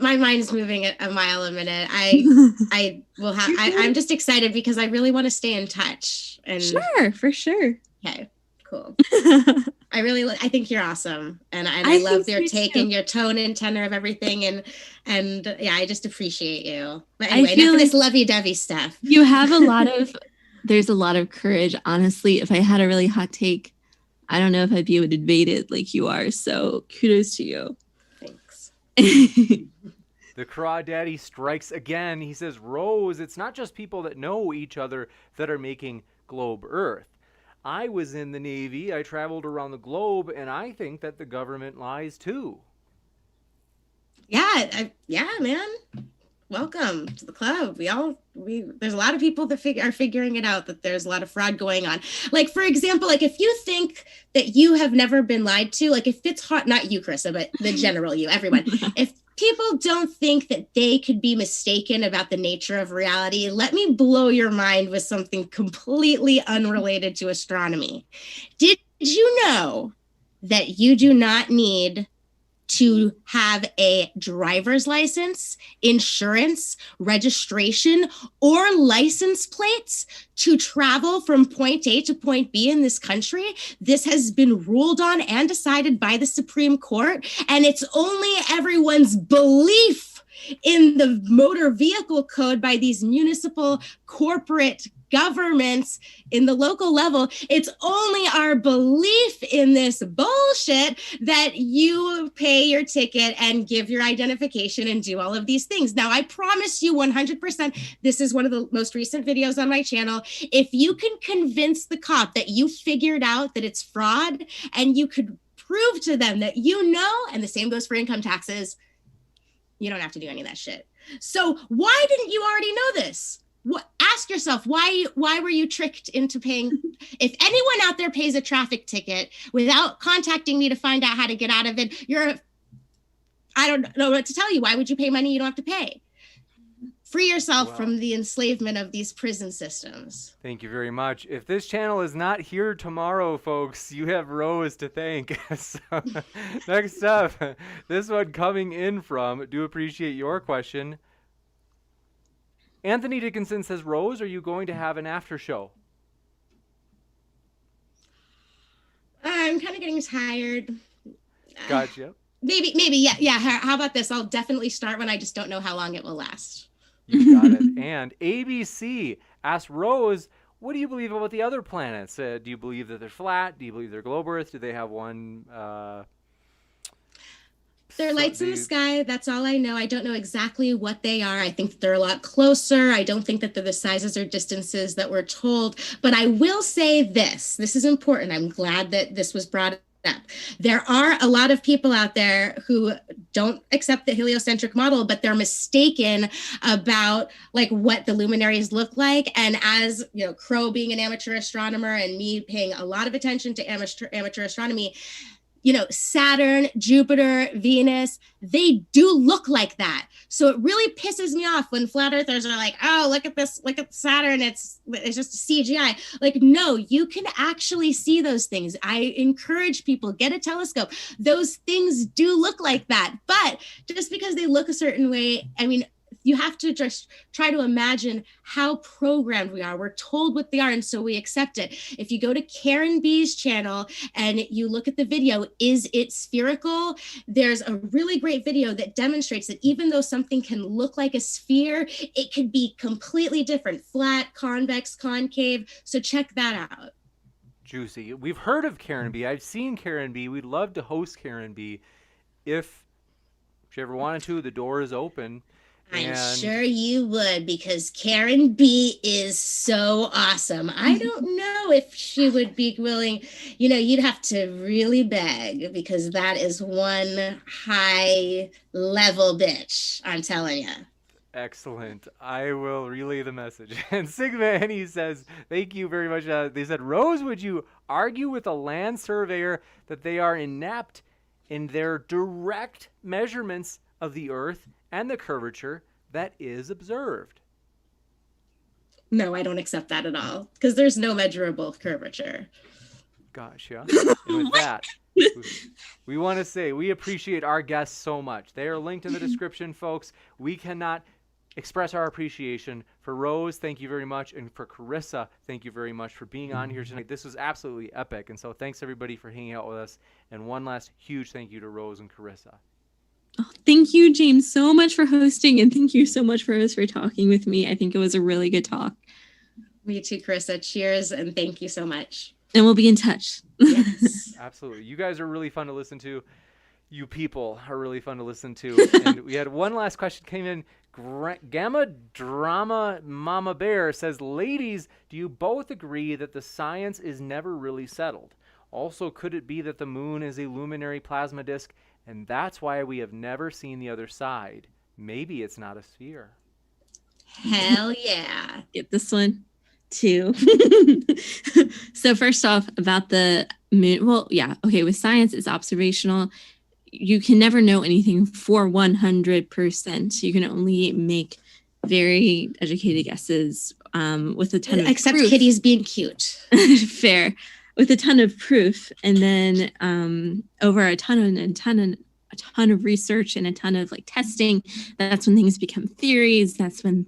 my mind is moving at a mile a minute. I'm just excited because I really want to stay in touch. And sure, for sure. Okay, cool. I think you're awesome, and I love your take and your tone and tenor of everything, and yeah, I just appreciate you. But anyway, enough of this lovey-dovey stuff. You have there's a lot of courage. Honestly, if I had a really hot take, I don't know if I'd be able to debate it like you are. So kudos to you. The Crawdaddy strikes again. He says, Rose, it's not just people that know each other that are making Globe Earth. I was in the Navy, I traveled around the globe, and I think that the government lies too. Yeah, man. Welcome to the club. There's a lot of people that are figuring it out, that there's a lot of fraud going on. Like, for example, like if you think that you have never been lied to, like if it's hot, not you, Carissa, but the general you, everyone, if people don't think that they could be mistaken about the nature of reality, let me blow your mind with something completely unrelated to astronomy. Did you know that you do not need to have a driver's license, insurance, registration, or license plates to travel from point A to point B in this country. This has been ruled on and decided by the Supreme Court, and it's only everyone's belief in the motor vehicle code by these municipal corporate governments in the local level. It's only our belief in this bullshit that you pay your ticket and give your identification and do all of these things. Now, I promise you 100%, this is one of the most recent videos on my channel. If you can convince the cop that you figured out that it's fraud and you could prove to them that you know, and the same goes for income taxes, you don't have to do any of that shit. So why didn't you already know this? Ask yourself, why were you tricked into paying? If anyone out there pays a traffic ticket without contacting me to find out how to get out of it, I don't know what to tell you. Why would you pay money you don't have to pay? Free yourself from the enslavement of these prison systems. Thank you very much. If this channel is not here tomorrow, folks, you have Rose to thank. So, next up, this one coming in from, do appreciate your question. Anthony Dickinson says, Rose, are you going to have an after show? I'm kind of getting tired. Gotcha. Maybe, yeah. How about this? I'll definitely start when I just don't know how long it will last. You got it. And ABC asked Rose, what do you believe about the other planets? Do you believe that they're flat? Do you believe they're globe Earth? Do they have one? They're lights in the sky. That's all I know. I don't know exactly what they are. I think they're a lot closer. I don't think that they're the sizes or distances that we're told. But I will say this. This is important. I'm glad that this was brought up. There are a lot of people out there who don't accept the heliocentric model, but they're mistaken about like what the luminaries look like. And as you know, Crow being an amateur astronomer and me paying a lot of attention to amateur astronomy, you know, Saturn, Jupiter, Venus, they do look like that. So it really pisses me off when flat earthers are like, oh, look at this, look at Saturn, it's just CGI. Like, no, you can actually see those things. I encourage people, get a telescope. Those things do look like that. But just because they look a certain way, I mean, you have to just try to imagine how programmed we are. We're told what they are, and so we accept it. If you go to Karen B's channel and you look at the video, Is It Spherical? There's a really great video that demonstrates that even though something can look like a sphere, it could be completely different, flat, convex, concave. So check that out. Juicy. We've heard of Karen B. I've seen Karen B. We'd love to host Karen B. If she ever wanted to, the door is open. I'm sure you would, because Karen B is so awesome. I don't know if she would be willing, you know, you'd have to really beg, because that is one high level bitch, I'm telling you. Excellent. I will relay the message. And Sigma Annie says, thank you very much. They said, Rose, would you argue with a land surveyor that they are inept in their direct measurements of the Earth and the curvature that is observed? No, I don't accept that at all, because there's no measurable curvature. Gotcha. And with that, we want to say we appreciate our guests so much. They are linked in the description, folks. We cannot express our appreciation. For Rose, thank you very much. And for Carissa, thank you very much for being on here tonight. This was absolutely epic. And so thanks, everybody, for hanging out with us. And one last huge thank you to Rose and Carissa. Oh, thank you, James, so much for hosting, and thank you so much for talking with me. I think it was a really good talk. Me too, Carissa. Cheers, and thank you so much. And we'll be in touch. Yes. Absolutely. You guys are really fun to listen to. You people are really fun to listen to. And we had one last question came in. Gamma Drama Mama Bear says, ladies, do you both agree that the science is never really settled? Also, could it be that the moon is a luminary plasma disk, and that's why we have never seen the other side? Maybe it's not a sphere. Hell yeah. Get this one too. So first off, about the moon. Well, yeah. Okay. With science, it's observational. You can never know anything for 100%. You can only make very educated guesses with a ton of Except proof. Kitty's being cute. Fair. With a ton of proof, and then over a ton a ton of research and a ton of like testing, that's when things become theories. That's when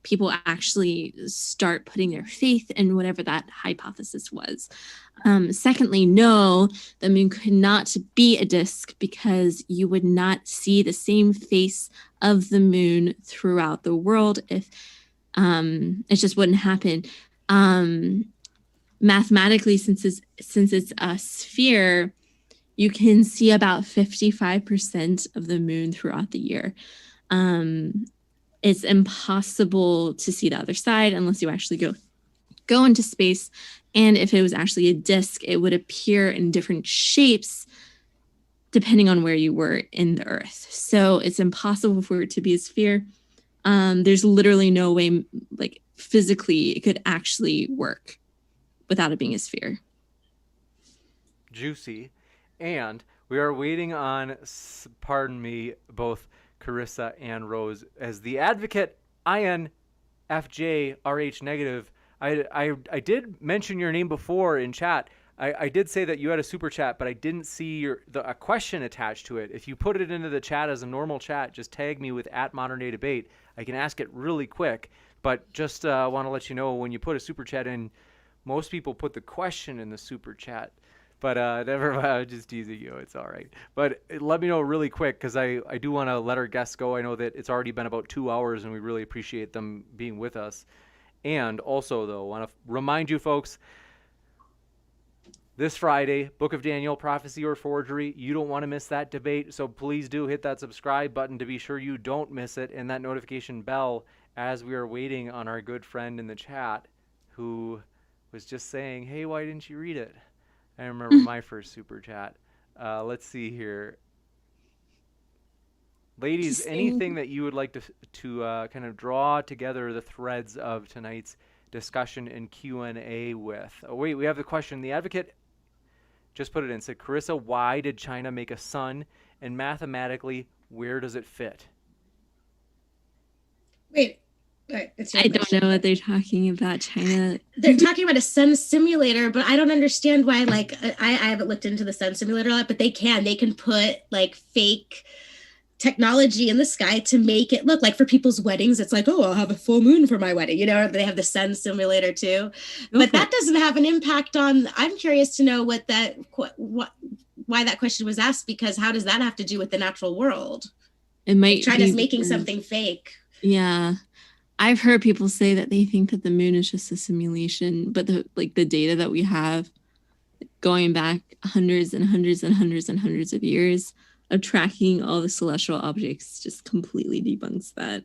people actually start putting their faith in whatever that hypothesis was. Secondly, no, the moon could not be a disk because you would not see the same face of the moon throughout the world. If it just wouldn't happen. Mathematically, since it's a sphere, you can see about 55% of the moon throughout the year. It's impossible to see the other side unless you actually go into space. And if it was actually a disk, it would appear in different shapes depending on where you were in the Earth. So it's impossible for it to be a sphere. There's literally no way, like physically, it could actually work without it being a sphere. Juicy. And we are waiting on, pardon me, both Carissa and Rose. As the advocate, INFJRH negative, I did mention your name before in chat. I did say that you had a super chat, but I didn't see a question attached to it. If you put it into the chat as a normal chat, just tag me with @ModernDayDebate. I can ask it really quick, but just want to let you know when you put a super chat in, most people put the question in the super chat. But never mind, I'm just teasing you. It's all right. But let me know really quick because I do want to let our guests go. I know that it's already been about 2 hours and we really appreciate them being with us. And also, though, I want to remind you folks, this Friday, Book of Daniel, Prophecy or Forgery. You don't want to miss that debate, so please do hit that subscribe button to be sure you don't miss it, and that notification bell as we are waiting on our good friend in the chat who was just saying, hey, why didn't you read it? I remember my first super chat. Let's see here. Ladies, anything that you would like to kind of draw together the threads of tonight's discussion and Q&A with? Oh, wait, we have the question. The advocate just put it in. Said, Carissa, why did China make a sun? And mathematically, where does it fit? Wait, I don't know what they're talking about, China. They're talking about a sun simulator, but I don't understand why. Like, I haven't looked into the sun simulator a lot, but they can put like fake technology in the sky to make it look like for people's weddings. It's like, oh, I'll have a full moon for my wedding. You know, they have the sun simulator too, but that doesn't have an impact on. I'm curious to know why that question was asked, because how does that have to do with the natural world? It might China's making something fake. Yeah. I've heard people say that they think that the moon is just a simulation, but the data that we have going back hundreds and hundreds and hundreds and hundreds of years of tracking all the celestial objects just completely debunks that.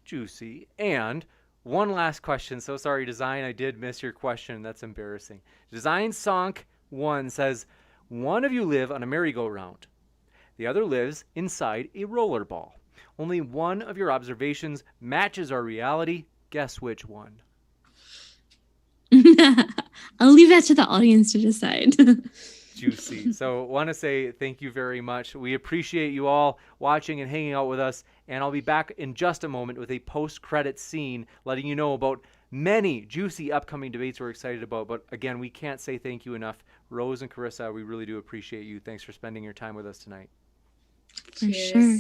Juicy. And one last question. So sorry, Design, I did miss your question. That's embarrassing. Design Sonk 1 says, one of you live on a merry-go-round. The other lives inside a roller ball. Only one of your observations matches our reality. Guess which one? I'll leave that to the audience to decide. Juicy. So want to say thank you very much. We appreciate you all watching and hanging out with us. And I'll be back in just a moment with a post-credit scene letting you know about many juicy upcoming debates we're excited about. But again, we can't say thank you enough. Rose and Carissa, we really do appreciate you. Thanks for spending your time with us tonight. For sure.